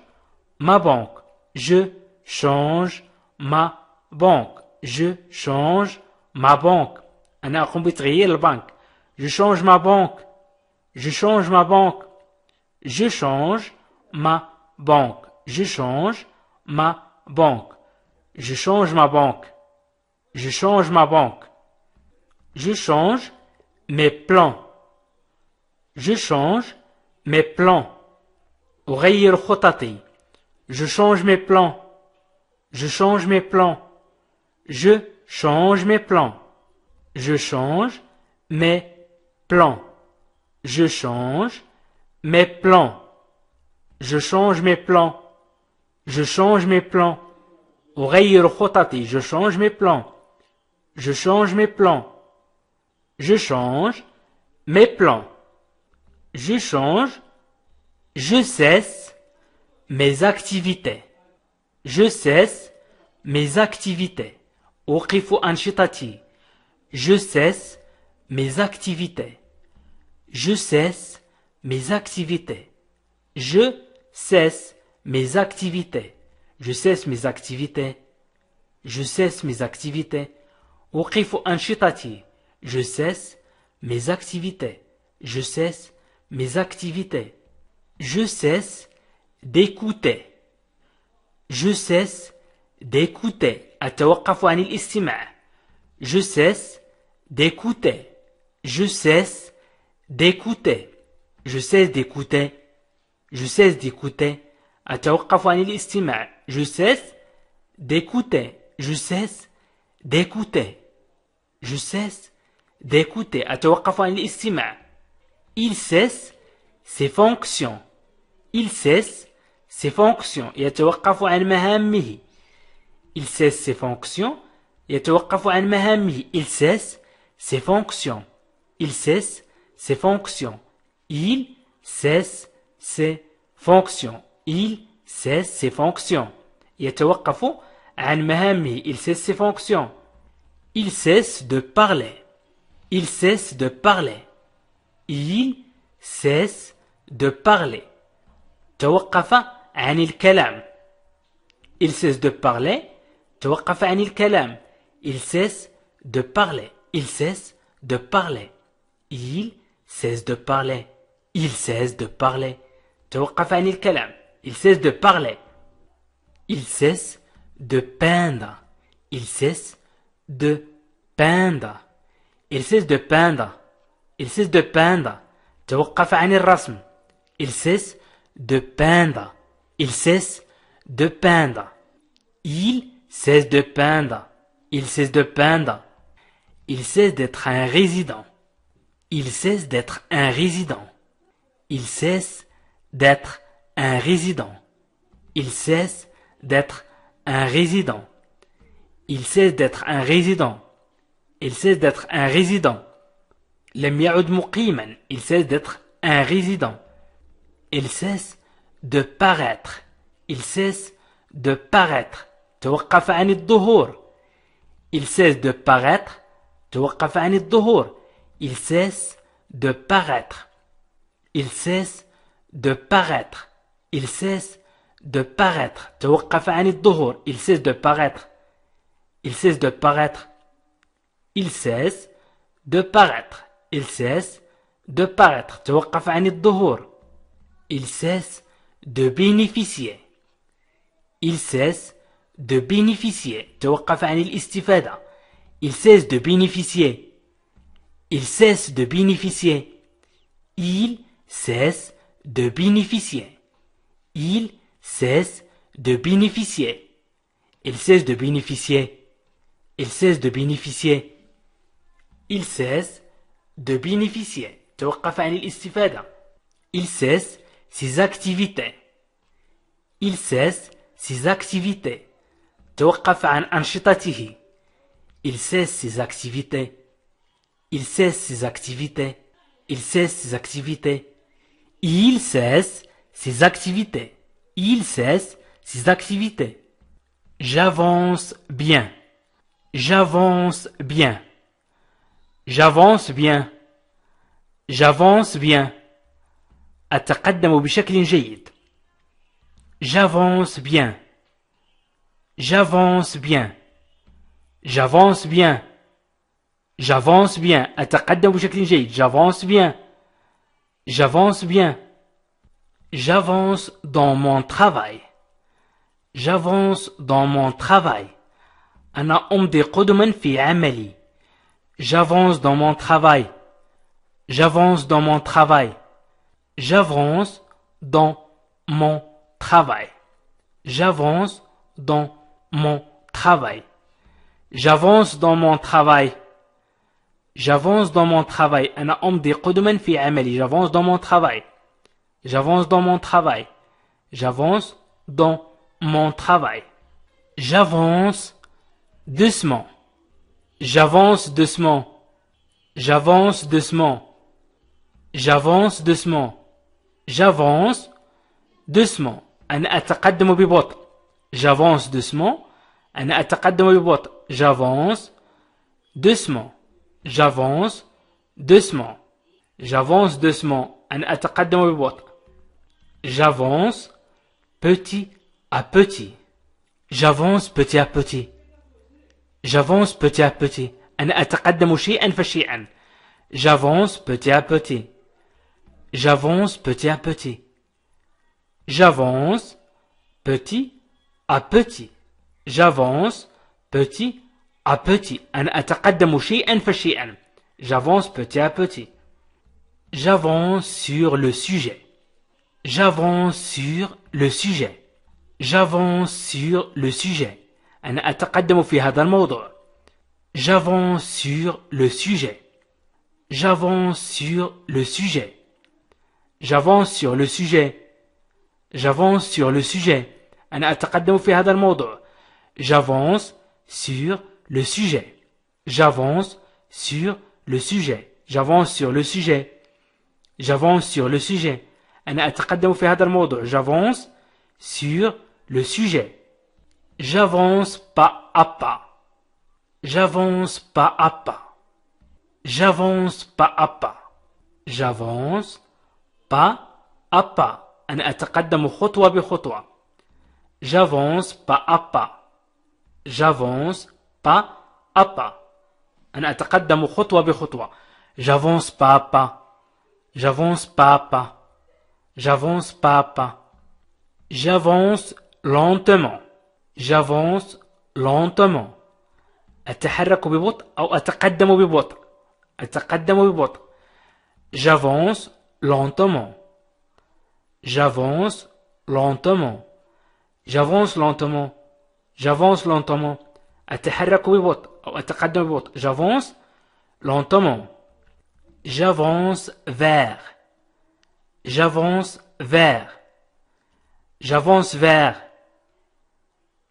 ma banque je change ma banque je change ma banque أنا أقوم بتغيير البنك je change ma banque je change ma banque je change ma banque je change ma banque je change ma banque je change ma banque je change mes plans je change mes plans أغير خططي je change mes plans je change mes plans je change mes plans je change mes plans je change mes plans je change mes plans je change mes plans أغير خططي je change mes plans je change mes plans je change mes plans je change je cesse mes activités je cesse mes activités أوقف أنشطتي je cesse mes activités je cesse mes activités je cesse mes activités je cesse mes activités je cesse mes activités أوقف أنشطتي je cesse mes activités je cesse mes activités je cesse d'écouter je cesse d'écouter أتوقف عن الاستماع je cesse d'écouter je cesse d'écouter je cesse d'écouter je cesse d'écouter أتوقف عن الاستماع je cesse d'écouter je cesse d'écouter je cesse d'écouter أتوقف عن الاستماع il cesse ses fonctions il cesse ses fonctions يتوقف عن مهامه il cesse ses fonctions يتوقف عن مهامه il cesse ses fonctions il cesse ses fonctions il cesse ses fonctions il cesse ses fonctions يتوقف عن مهامه il cesse ses fonctions il cesse de parler il cesse de parler il cesse de parler توقف عن الكلام il cesse de parler توقف عن الكلام il cesse de parler il cesse de parler il cesse de parler il cesse de parler توقف عن الكلام il cesse de parler il cesse de peindre il cesse de peindre il cesse de peindre il cesse de peindre توقف عن الرسم il cesse de peindre il cesse de peindre il cesse de peindre il cesse de peindre il cesse d'être un résident il cesse d'être un résident il cesse d'être un résident il cesse d'être un résident il cesse d'être un résident il cesse d'être un résident لم يعد مقيما il cesse d'être un résident il cesse de paraître il cesse de paraître توقف عن الظهور il cesse de paraître توقف عن الظهور il cesse de paraître il cesse de paraître il cesse de paraître توقف عن الظهور il cesse de paraître il cesse de paraître il cesse de paraître il cesse de paraître توقف عن الظهور il cesse de bénéficier il cesse de bénéficier توقف عن الاستفادة il cesse de bénéficier il cesse de bénéficier il cesse de bénéficier il cesse de bénéficier Il cesse de bénéficier. Il cesse de bénéficier. Il cesse de bénéficier. توقف عن الاستفادة. Il cesse ses activités. Il cesse ses activités. توقف عن أنشطته. Il cesse ses activités. Il cesse ses activités. Il cesse ses activités. Il cesse ses activités. Il cesse ses activités. J'avance bien. J'avance bien. J'avance bien. J'avance bien. أتقدم بشكل جيد. J'avance bien. J'avance bien. J'avance bien. J'avance bien. أتقدم بشكل جيد. J'avance bien. J'avance bien. J'avance dans mon travail. J'avance dans mon travail. أنا أمضي قدما في عملي. J'avance dans mon travail. J'avance dans mon travail. J'avance dans mon travail. J'avance dans mon travail. J'avance dans mon travail. J'avance dans mon travail. أنا أمضي قدما في عملي. J'avance dans mon travail. J'avance dans mon travail. J'avance dans mon travail. J'avance doucement. J'avance doucement. J'avance doucement. J'avance doucement. J'avance doucement. أنا أتقدم ببطء. J'avance doucement. أنا أتقدم ببطء. J'avance doucement. J'avance doucement. J'avance doucement. أنا أتقدم ببطء. J'avance petit à petit. J'avance petit à petit. J'avance petit à petit. أنا أتقدم شيئا فشيئا. J'avance petit à petit. J'avance petit à petit. J'avance petit à petit. J'avance petit à petit. أنا أتقدم شيئا فشيئا. J'avance petit à petit. J'avance sur le sujet. J'avance sur le sujet. J'avance sur le sujet. أنا أتقدم في هذا الموضوع. J'avance sur le sujet. J'avance sur le sujet. J'avance sur le sujet. J'avance sur le sujet. أنا أتقدم في هذا الموضوع. J'avance sur le sujet. J'avance sur le sujet. J'avance sur le sujet. J'avance sur le sujet. أنا أتقدم في هذا الموضوع. J'avance sur le sujet. J'avance pas à pas. J'avance pas à pas. J'avance pas à pas. J'avance pas à pas. أنا أتقدم خطوة بخطوة. J'avance pas à pas. J'avance pas à pas. أنا أتقدم خطوة بخطوة. J'avance pas à pas. J'avance pas à pas. J'avance pas à pas. J'avance lentement. J'avance lentement. أتحرك ببطء أو أتقدم ببطء. أتقدم ببطء. J'avance lentement. J'avance lentement. J'avance lentement. J'avance lentement. أتحرك ببطء أو أتقدم ببطء. J'avance lentement. J'avance vers. J'avance vers. J'avance vers.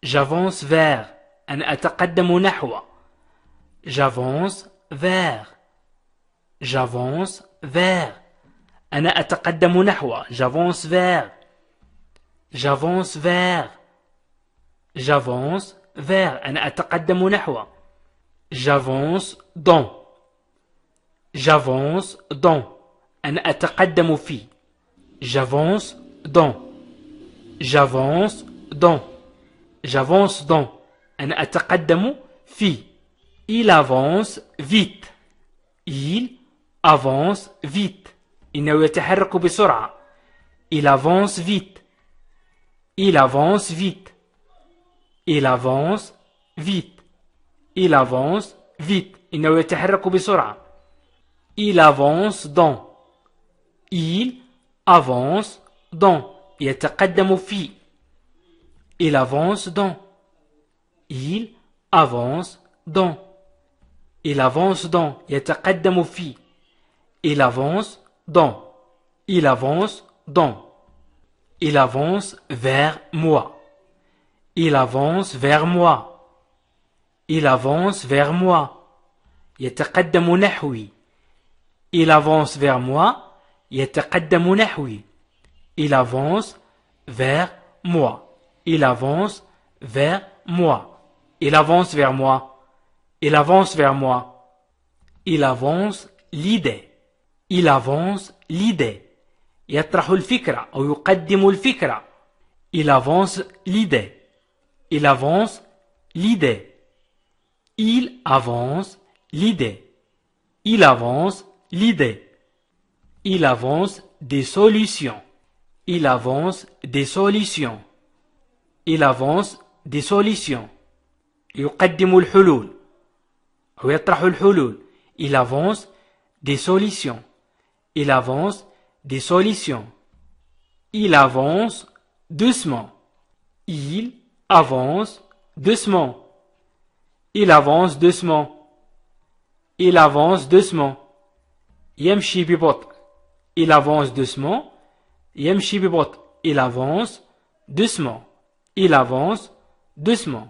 J'avance vers. أنا أتقدم نحو. J'avance vers. J'avance vers. أنا أتقدم نحو. J'avance vers. J'avance vers. J'avance vers. أنا أتقدم نحو. J'avance dans. J'avance dans. أنا أتقدم في. J'avance dans. J'avance dans. J'avance dans. أنا أتقدم في. Il avance vite. Il avance vite. إنه يتحرك بسرعة. Il avance vite. Il avance vite. Il avance vite. Il avance vite. إنه يتحرك بسرعة. Il avance dans. Il avance dans. يتقدم في. Il avance dans. Il avance dans. Il avance dans. يتقدم في. Il avance dans. Il avance dans. Il avance vers moi. Il avance vers moi. Il avance vers moi. يتقدم نحوي. Il avance vers moi. يتقدم نحوي. Il avance vers moi. Il avance vers moi. Il avance vers moi. Il avance vers moi. Il avance l'idée. Il avance l'idée. يطرح الفكرة أو يقدم الفكرة. Il avance l'idée. Il avance l'idée. Il avance l'idée. Il avance l'idée. Il avance des solutions. Il avance des solutions. Il avance des solutions. يقدم الحلول أو يطرح الحلول. Il avance des solutions. Il avance des solutions. Il avance doucement. Il avance doucement. Il avance doucement. Il avance doucement. يمشي ببطء. Il avance doucement. يمشي ببطء. Il avance doucement. Il avance doucement.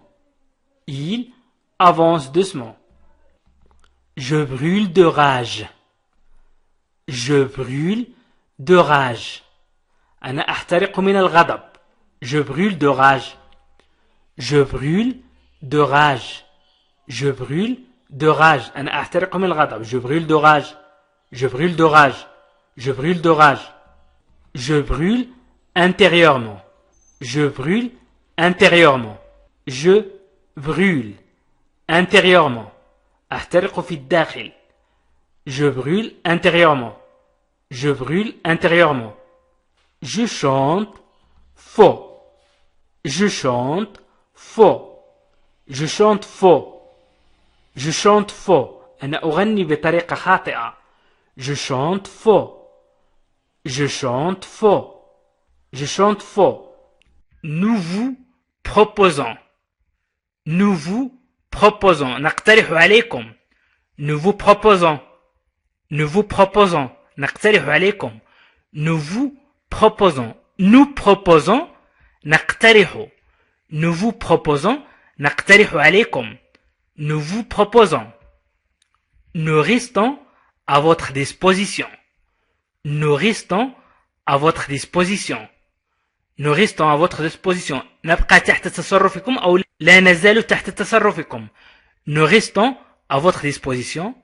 Il avance doucement. Je brûle de rage. Je brûle de rage. أنا أحترق من الغضب. Je brûle de rage. Je brûle de rage. Je brûle de rage. أنا أحترق من الغضب. Je brûle de rage. Je brûle de rage. Je brûle de rage. Je brûle intérieurement. Je brûle intérieurement. Je brûle intérieurement. أحترق في الداخل. Je brûle intérieurement. Je brûle intérieurement. Je chante faux. Je chante faux. Je chante faux. Je chante faux. أنا أغني بطريقة خاطئة. Je chante faux. Je chante faux. Je chante faux. Nous vous proposons. Nous vous proposons. نقترح عليكم. Nous vous proposons. Nous vous proposons. نقترح عليكم. Nous vous proposons. Nous proposons. نقترح. Nous vous proposons. نقترح عليكم. Nous vous proposons. Nous restons à votre disposition. Nous restons à votre disposition. Nous restons à votre disposition. نبقى تحت تصرفكم أو لا نزال تحت تصرفكم. Nous restons à votre disposition.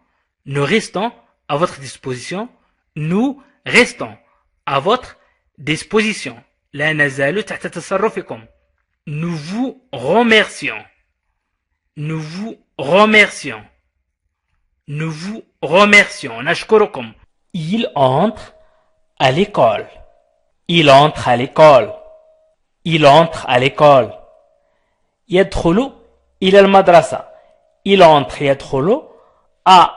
Nous restons à votre disposition. Nous restons à votre disposition. لا نزال تحت تصرفكم. Nous vous remercions. Nous vous remercions. Nous vous remercions. نشكركم. Il entre à l'école. Il entre à l'école. Il entre à l'école. يدخل إلى المدرسة. Il entre يدخل à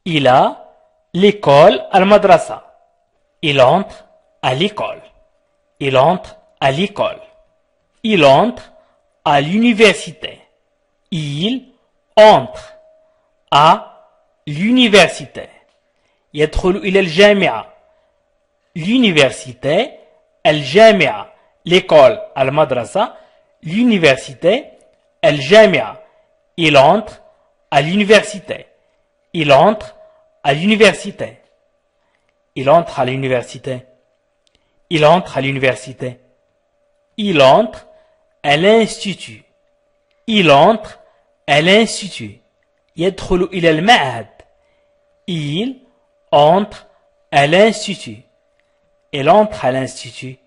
إلى l'école المدرسة. Il entre à l'école. Il entre à l'école. Il entre à l'université. Il entre à l'université. يدخل إلى الجامعة. L'université, الجامعة. L'école, المدرسة. L'université, الجامعة. Il entre à l'université. Il entre à l'université. Il entre à l'université. Il entre à l'université. Il entre à l'institut. Il entre à l'institut. يدخل إلى المعهد. Il entre à l'institut. Il entre à l'institut.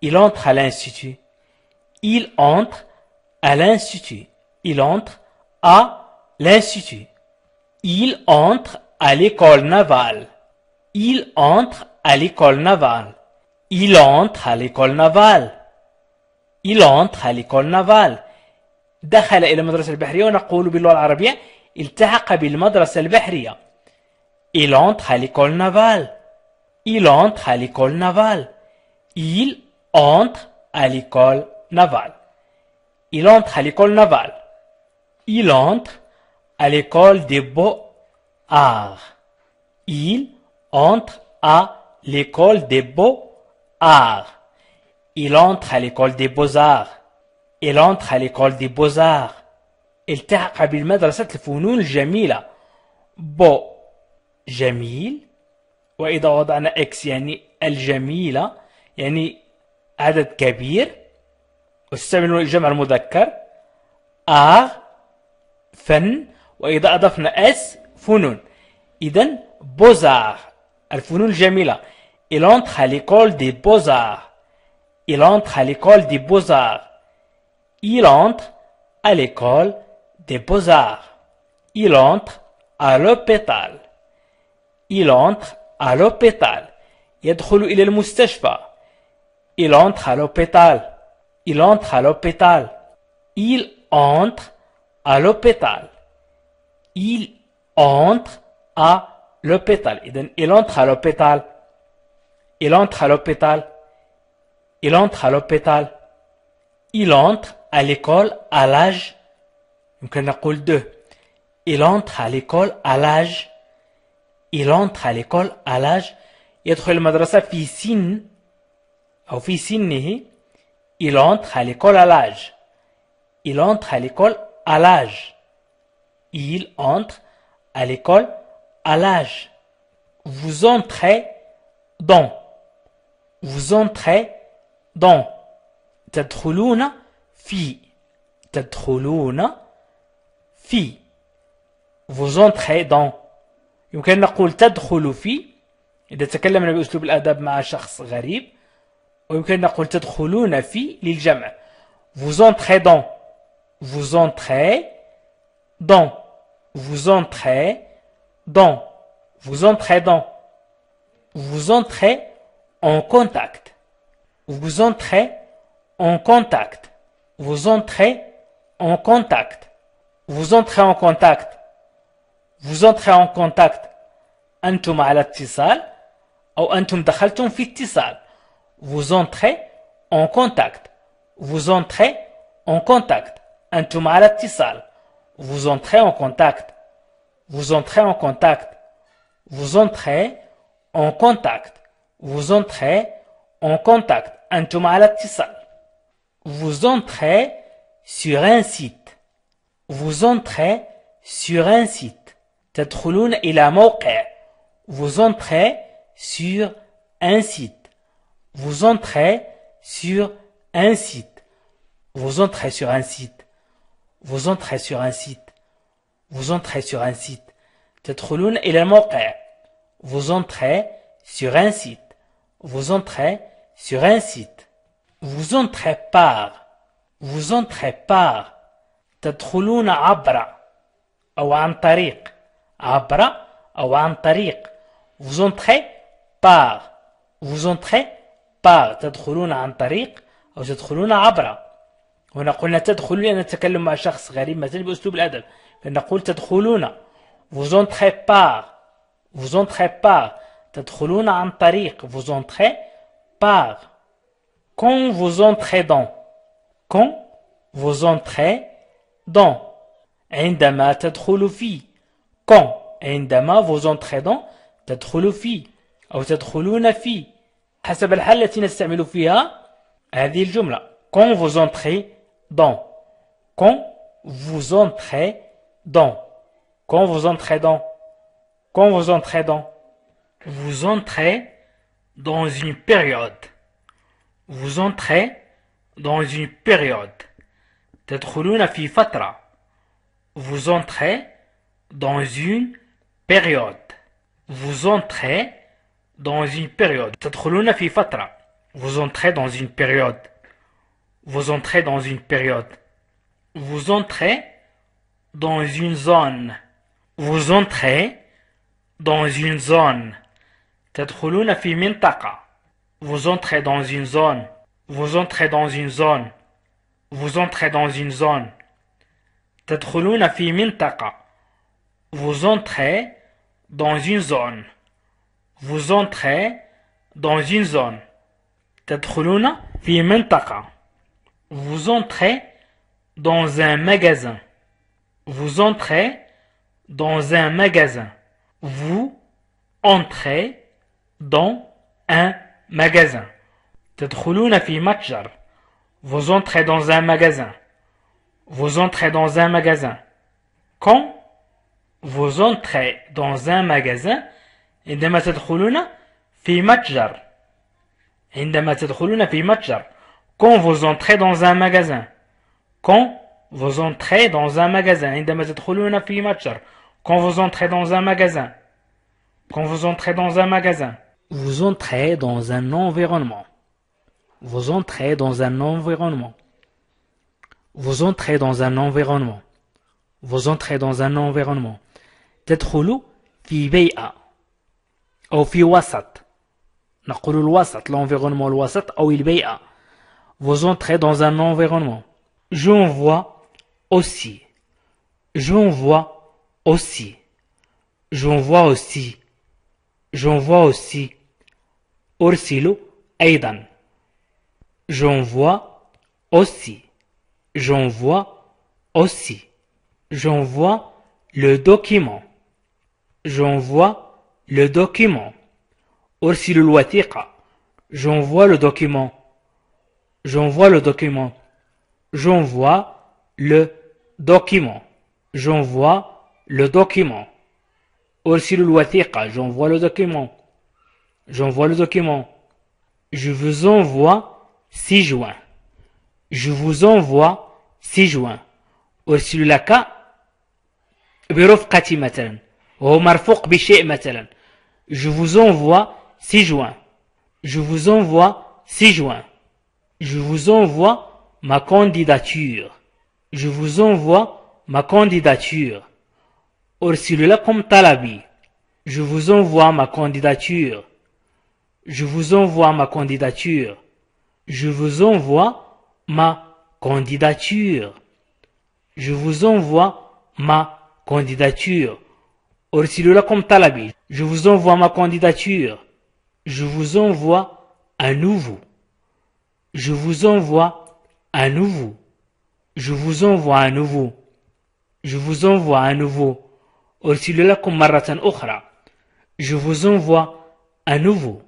Il entre à l'institut. Il entre à l'institut. Il entre à l'institut. Il entre à l'école navale. Il entre à l'école navale. Il entre à l'école navale. Il entre à l'école navale. دخل إلى المدرسة البحرية ونقول باللغة العربية التحق بالمدرسة البحرية. Il entre à l'école navale. Il entre à l'école navale. Il entre à l'école navale. Il entre à l'école navale. Il entre à l'école des beaux-arts. Il entre à l'école des beaux-arts. Il entre à l'école des beaux-arts. Il entre à l'école des beaux-arts. التحق بالمدرسة الفنون الجميلة. بو جميل، وإذا وضعنا إكس يعني الجميلة يعني عدد كبير واستعملوا الجمع المذكر. فن، وإذا أضفنا اس فنون. إذن بوزار الفنون الجميلة. Il entre à l'école des beaux-arts. Il entre à l'école des beaux-arts. Il entre à l'école des beaux-arts. Il entre à l'hôpital. Il entre à l'hôpital. يدخل إلى المستشفى. Il entre à l'hôpital. Il entre à l'hôpital. Il entre à l'hôpital. Il entre à l'hôpital. إذن il entre à l'hôpital. Il entre à l'hôpital. Il entre à l'hôpital. Il entre à l'école à l'âge. يمكن نقول 2. Il entre à l'école à l'âge. Il entre à l'école à l'âge. يدخل المدرسة في سن أو في سنه. Il entre à l'école à l'âge. Il entre à l'école à l'âge. Il entre à l'école à l'âge. Vous entrez dans. Vous entrez dans. تدخلون في. تدخلون في. Vous entrez dans. يمكن نقول تدخل في إذا تكلمنا بأسلوب الأدب مع شخص غريب، ويمكن نقول تدخلون في للجمع. Vous entrez dans. Vous entrez dans. Vous entrez dans. Vous entrez dans. Vous entrez en contact. Vous entrez en contact. Vous entrez en contact. Vous entrez en contact. Vous entrez en contact. أنتم على اتصال أو أنتم دخلتم في اتصال. Vous entrez en contact. Vous entrez en contact. أنتم على اتصال. Vous entrez en contact. Vous entrez en contact. Vous entrez en contact. Vous entrez en contact. أنتم على اتصال. Vous entrez sur un site. Vous entrez sur un site. تدخلون إلى موقع. Vous entrez sur un site. Vous entrez sur un site. Vous entrez sur un site. Vous entrez sur un site. Vous entrez sur un site. تدخلون إلى الموقع. Vous entrez sur un site. Vous entrez sur un site. Vous entrez par. Vous entrez par. تدخلون عبر أو عن طريق. عبر أو عن طريق. Vous entrez par. Vous entrez par. تدخلون عن طريق أو تدخلون عبر. هنا قلنا تدخلون لأن نتكلم مع شخص غريب مثلا بأسلوب الأدب، فنقول تدخلون. Vous entrez par. Vous entrez par. تدخلون عن طريق. Vous entrez par. Quand vous entrez dans. Quand vous entrez dans. عندما تدخل في. Quand عندما vous entrez dans تدخل في أو تدخلون في حسب الحالة التي نستعمل فيها هذه الجملة. Quand vous entrez dans. Quand vous entrez dans. Quand vous entrez dans. Quand vous entrez dans. Vous entrez dans une période. Vous entrez dans une période. تدخلون في فترة. Vous entrez dans une période. Vous entrez dans une période. تدخلون في فترة. Vous entrez dans une période. Vous entrez dans une période. Vous entrez dans une zone. Vous entrez dans une zone. تدخلون في منطقة. Vous entrez dans une zone. Vous entrez dans une zone. Vous entrez dans une zone. تدخلون في منطقة. Vous entrez dans une zone. Vous entrez dans une zone. تدخلون في منطقة. Vous entrez dans un magasin. Vous entrez dans un magasin. Vous entrez dans un magasin. تدخلون في متجر. Vous entrez dans un magasin. Vous entrez dans un magasin. Quand vous entrez dans un magasin عندما تدخلون في متجر. عندما تدخلون في متجر. Quand vous entrez dans un magasin. Quand vous entrez dans un magasin. عندما تدخلون في متجر. Quand vous entrez dans un magasin. Quand vous entrez dans un magasin. Vous entrez dans un environnement. Vous entrez dans un environnement. Vous entrez dans un environnement. Vous entrez dans un environnement. تدخلوا في بيئة أو في وسط. نقول الوسط l'environnement الوسط أو البيئة. Vous entrez dans un environnement. J'en vois aussi. J'en vois aussi. J'en vois aussi. J'en vois aussi. أرسل أيضا. J'en vois aussi. J'en vois aussi. J'envoie le document. J'envoie le document. أرسل الوثيقة. J'envoie le document. J'envoie le document. J'envoie le document. J'envoie le document. أرسل الوثيقة. J'envoie le document. J'envoie le document. Je vous envoie 6 juin. Je vous envoie 6 juin. أرسل لك برفقة مثلا وهو مرفوق بشيء مثلا. Je vous envoie 6 juin. Je vous envoie 6 juin. Je vous envoie ma candidature. Je vous envoie ma candidature. أرسل لكم طلبي. Je vous envoie ma candidature. Je vous envoie ma candidature. Je vous envoie ma candidature. Je vous envoie ma candidature. أرسل لكم طلبي. Je vous envoie ma candidature. Je vous envoie à nouveau. Je vous envoie à nouveau. Je vous envoie à nouveau. Je vous envoie à nouveau. أرسل لكم مرة أخرى. Je vous envoie à nouveau.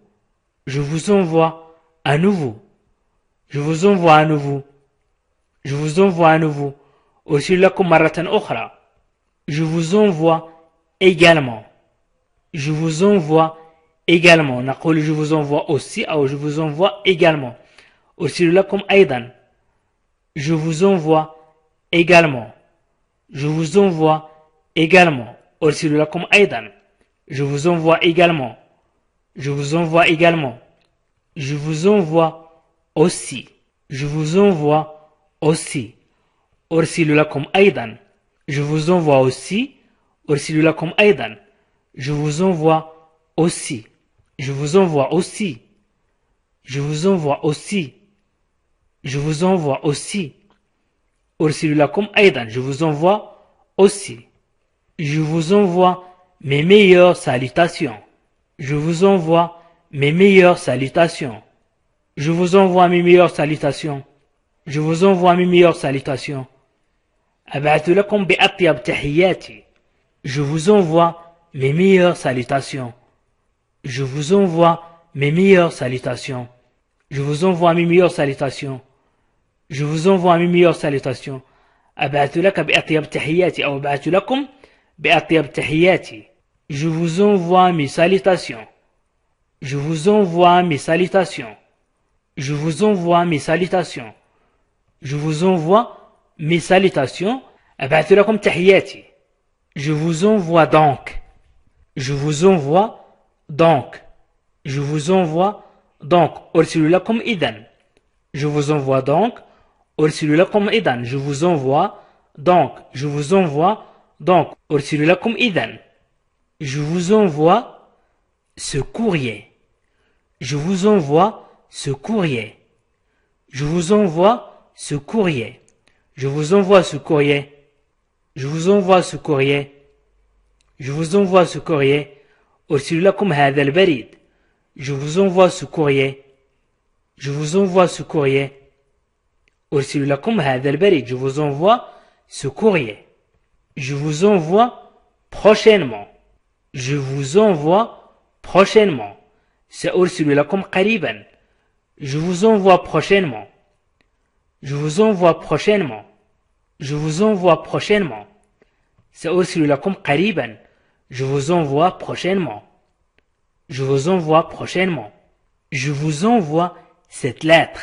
Je vous envoie à nouveau. Je vous envoie à nouveau. Je vous envoie à nouveau. أرسل لكم مرة أخرى. Je vous envoie également. Je vous envoie également. نقول je vous envoie aussi أو je vous envoie également. أرسل لكم أيضا. Je vous envoie également. Je vous envoie également. أرسل لكم أيضا. Je vous envoie également. Je vous envoie également. Je vous envoie aussi. Je vous envoie aussi. أرسل لكم أيضا. Je vous envoie aussi. أرسل لكم أيضا. Je vous envoie aussi. Je vous envoie aussi. Je vous envoie aussi. Je vous envoie aussi. أرسل لكم أيضا. Je vous envoie aussi. Je vous envoie mes meilleures salutations. Je vous envoie mes meilleures salutations. Je vous envoie mes meilleures salutations. Je vous envoie mes meilleures salutations. أبعث لكم بأطيب تحياتي. Je vous envoie mes meilleures salutations. Je vous envoie mes meilleures salutations. Je vous envoie mes meilleures salutations. Je vous envoie mes meilleures salutations. أبعث لك بأطيب تحياتي أو أبعث لكم بأطيب تحياتي. Je vous envoie mes salutations. Je vous envoie mes salutations. Je vous envoie mes salutations. Je vous envoie mes salutations. أبعث لكم تحياتي. Je vous envoie donc. Je vous envoie donc. Je vous envoie donc. أرسل لكم إذن. Je vous envoie donc. أرسل لكم إذن. Je vous envoie donc. Je vous envoie donc. أرسل لكم إذن. Je vous envoie ce courrier. Je vous envoie ce courrier. Je vous envoie ce courrier. Je vous envoie ce courrier. Je vous envoie ce courrier. Je vous envoie ce courrier. أرسل لكم هذا البريد. Je vous envoie ce courrier. Je vous envoie ce courrier. أرسل لكم هذا البريد. Je vous envoie ce courrier. Je vous envoie prochainement. Je vous envoie prochainement. سأرسل لكم قريبا. Je vous envoie prochainement. Je vous envoie prochainement. Je vous envoie prochainement. سأرسل لكم قريبا. Je vous envoie prochainement. Je vous envoie prochainement. Je vous envoie cette lettre.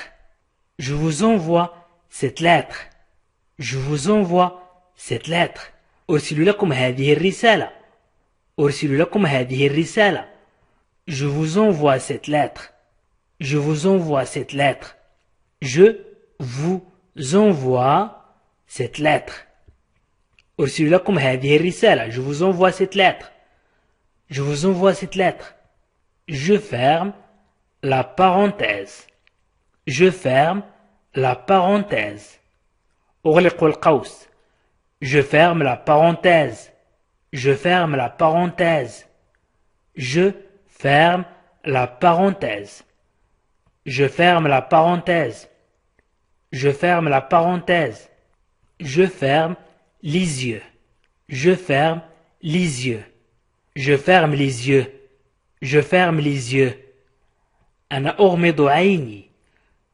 Je vous envoie cette lettre. Je vous envoie cette lettre. أرسل لكم هذه الرسالة. أرسل لكم هذه الرسالة. Je vous envoie cette lettre. Je vous envoie cette lettre. Je vous envoie cette lettre. أرسل لكم هذه الرسالة. Je vous envoie cette lettre. Je vous envoie cette lettre. Je ferme la parenthèse. Je ferme la parenthèse. أغلق القوس. Je ferme la parenthèse. Je ferme la parenthèse. Je ferme la parenthèse. Je ferme la parenthèse. Je ferme la parenthèse. Je ferme les yeux. Je ferme les yeux. Je ferme les yeux. Je ferme les yeux. أنا أغمض عيني.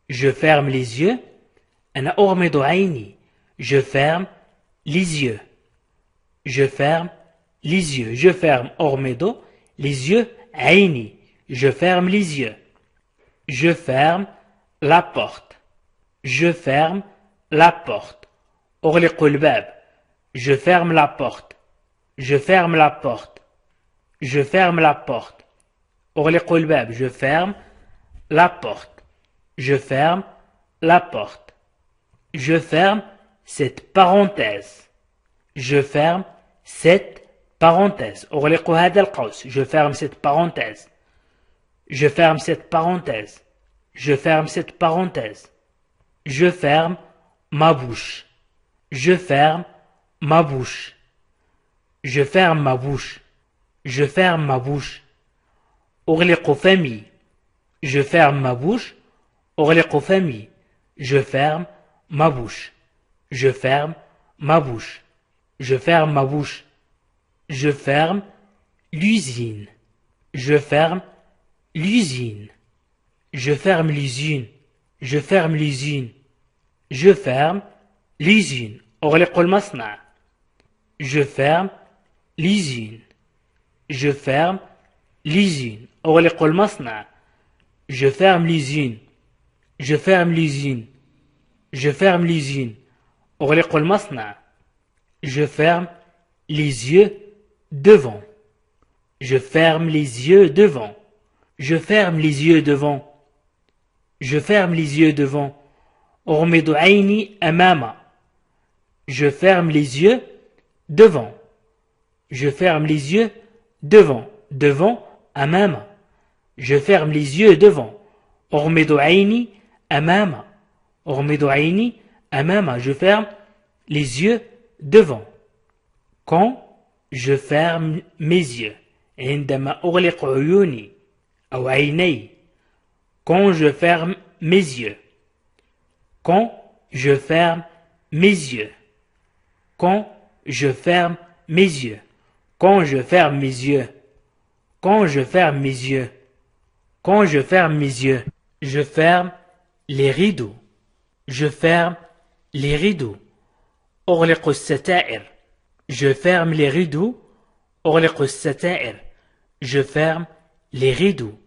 Je ferme les yeux. أنا أغمض عيني. Je ferme les yeux. Je ferme les yeux. Je ferme أغمض les yeux. عيني. Je ferme les yeux. Je ferme la porte. Je ferme la porte. أغلق الباب. Je ferme la porte. Je ferme la porte. Je ferme la porte. أغلق الباب. Je ferme la porte. Je ferme la porte. Je ferme cette parenthèse. Je ferme cette parenthèse. أغلق هذا القوس. Je ferme cette parenthèse. Je ferme cette parenthèse. Je ferme cette parenthèse. Je ferme ma bouche. Je ferme ma bouche. Je ferme ma bouche. Je ferme ma bouche. أغلق فمي. Je ferme ma bouche. أغلق فمي. Je ferme ma bouche. Je ferme ma bouche. Je ferme ma bouche. Je ferme l'usine. Je ferme l'usine. Je ferme l'usine. Je ferme l'usine. Je ferme l'usine. أغلق المصنع. Je ferme l'usine. Je ferme l'usine. أغلق المصنع. Je ferme l'usine. Je ferme l'usine. Je ferme l'usine. أغلق المصنع. Je ferme les yeux devant. Je ferme les yeux devant. Je ferme les yeux devant. Je ferme les yeux devant. أغمض عيني أمام. Je ferme les yeux devant. Je ferme les yeux devant. Devant أمام. Je ferme les yeux devant. أغمض عيني أمام. أغمض عيني أمام. Je ferme les yeux devant. Quand je ferme mes yeux. عندما أغلق عيوني أو عيني. Quand je ferme mes yeux. Quand je ferme mes yeux. Quand je ferme mes yeux. Quand je ferme mes yeux. Quand je ferme mes yeux. Quand je ferme mes yeux. Je ferme les rideaux. Je ferme les rideaux. أغلق الستائر. Je ferme les rideaux. أغلق الستائر. Je ferme les rideaux.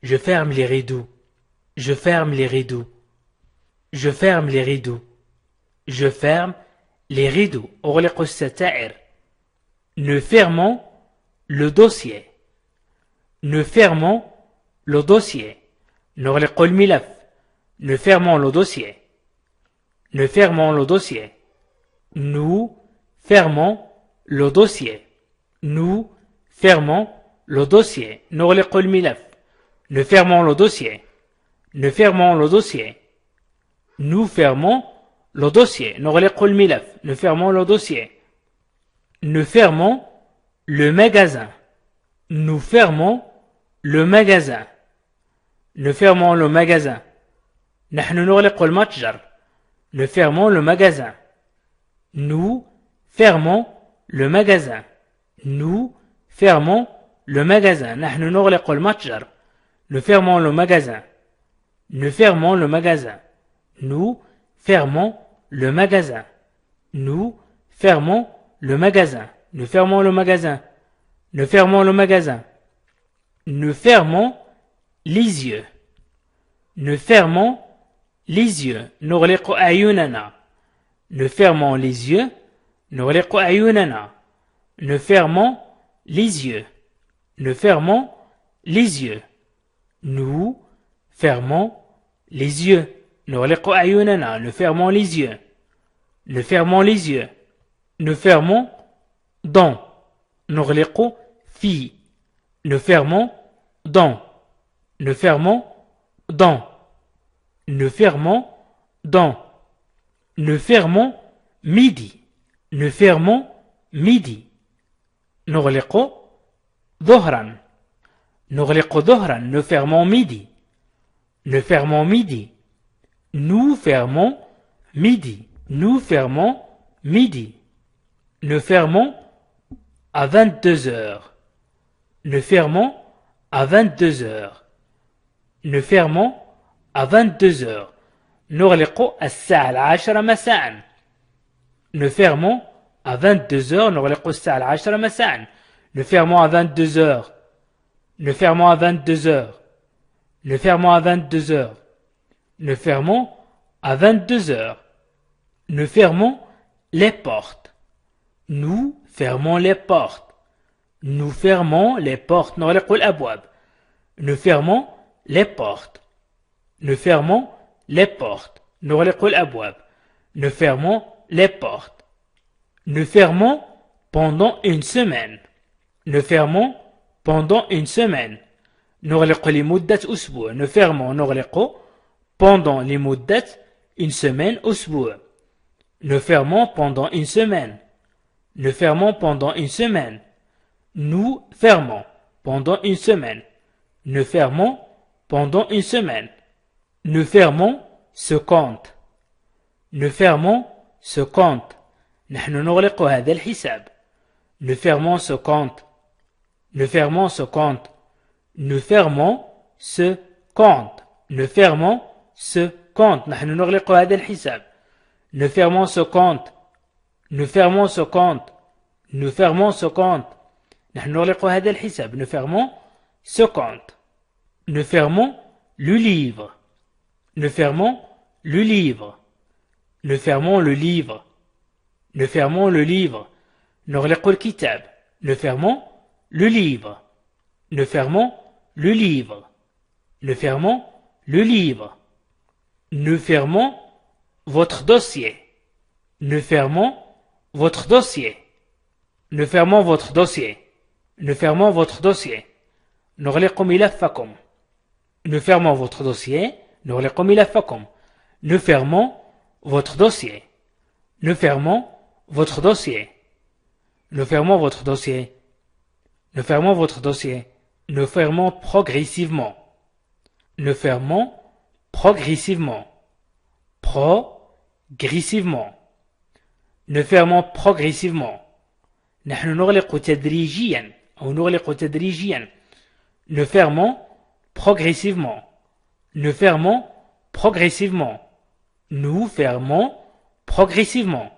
Je ferme les rideaux. Je ferme les rideaux. Je ferme les rideaux. Je ferme les rideaux. أغلق الستائر. Nous fermons le dossier. Nous fermons le dossier. نغلق الملف. Nous fermons le dossier. Nous fermons le dossier. Nous fermons le dossier. Nous fermons le dossier. نغلق الملف. Nous fermons le dossier. Nous fermons le dossier. Nous fermons le dossier. نغلق الملف. Nous fermons le dossier. Nous fermons le magasin. Nous fermons le magasin. Nous fermons le magasin. نحن نغلق المتجر. Nous fermons le magasin. Nous fermons le magasin. Nous fermons le magasin. نحن نغلق المتجر. Nous fermons le magasin. Nous fermons le magasin. Nous fermons le magasin. Nous fermons le magasin. Nous fermons le magasin. Nous fermons le magasin. Nous fermons les yeux. Nous fermons les yeux. نغلق أعيننا. Nous fermons les yeux. نغلق أعيننا. Nous fermons les yeux. Nous fermons les yeux. Nous fermons les yeux. نغلق أعيننا. Nous fermons les yeux. Nous fermons les yeux. Nous fermons dans. نغلق في. Nous fermons dans. Nous fermons dans. Nous fermons dans. Nous fermons midi. Nous fermons midi. نغلق ظهرا. نغلق ظهرا. Nous fermons midi. Nous fermons midi. Nous fermons midi. Nous fermons midi. Nous fermons à 22 heures. Nous fermons à 22 heures. Nous fermons à 22 heures. نغلق الساعة 10 مساء. Nous fermons à 22 heures. نغلق الساعة 10 مساء. Nous fermons à 22 heures. Nous fermons à 22 heures. Nous fermons à 22 heures. Nous fermons à 22 heures. Nous fermons les portes. Nous fermons les portes. Nous fermons les portes. نغلق الأبواب. Nous fermons les portes. Nous fermons les portes. نغلق الأبواب. Nous fermons les portes. Nous fermons pendant une semaine. Nous fermons pendant une semaine. نغلق لمدة أسبوع. Nous fermons نغلق pendant لمدة une semaine أسبوع. Nous fermons pendant une semaine. Nous fermons pendant une semaine. Nous fermons pendant une semaine. Nous fermons pendant une semaine. Nous fermons ce compte. Nous fermons ce compte. نحن نغلق هذا الحساب. Nous fermons ce compte. Nous fermons ce compte. Nous fermons ce compte. Nous fermons ce compte. نحن نغلق هذا الحساب. Nous fermons ce compte. Nous fermons ce compte. Nous fermons ce compte. نحن نغلق هذا الحساب. Nous fermons ce compte. Nous fermons le livre. Nous fermons le livre. Nous fermons le livre. Nous fermons le livre. نغلق الكتاب. Nous fermons le livre. Nous fermons le livre. Nous fermons le livre. Nous fermons votre dossier. Nous fermons votre dossier. Nous fermons votre dossier. Nous fermons votre dossier. نغلق ملفكم. Nous fermons votre dossier. نغلق ملفكم. Nous fermons votre dossier. Nous fermons votre dossier. Nous fermons votre dossier. Nous fermons votre dossier. Nous fermons progressivement. Nous fermons progressivement. Progressivement. Nous fermons progressivement. نحن نغلق تدريجيا أو نغلق تدريجيا. Nous fermons progressivement. Nous fermons progressivement. Nous fermons progressivement.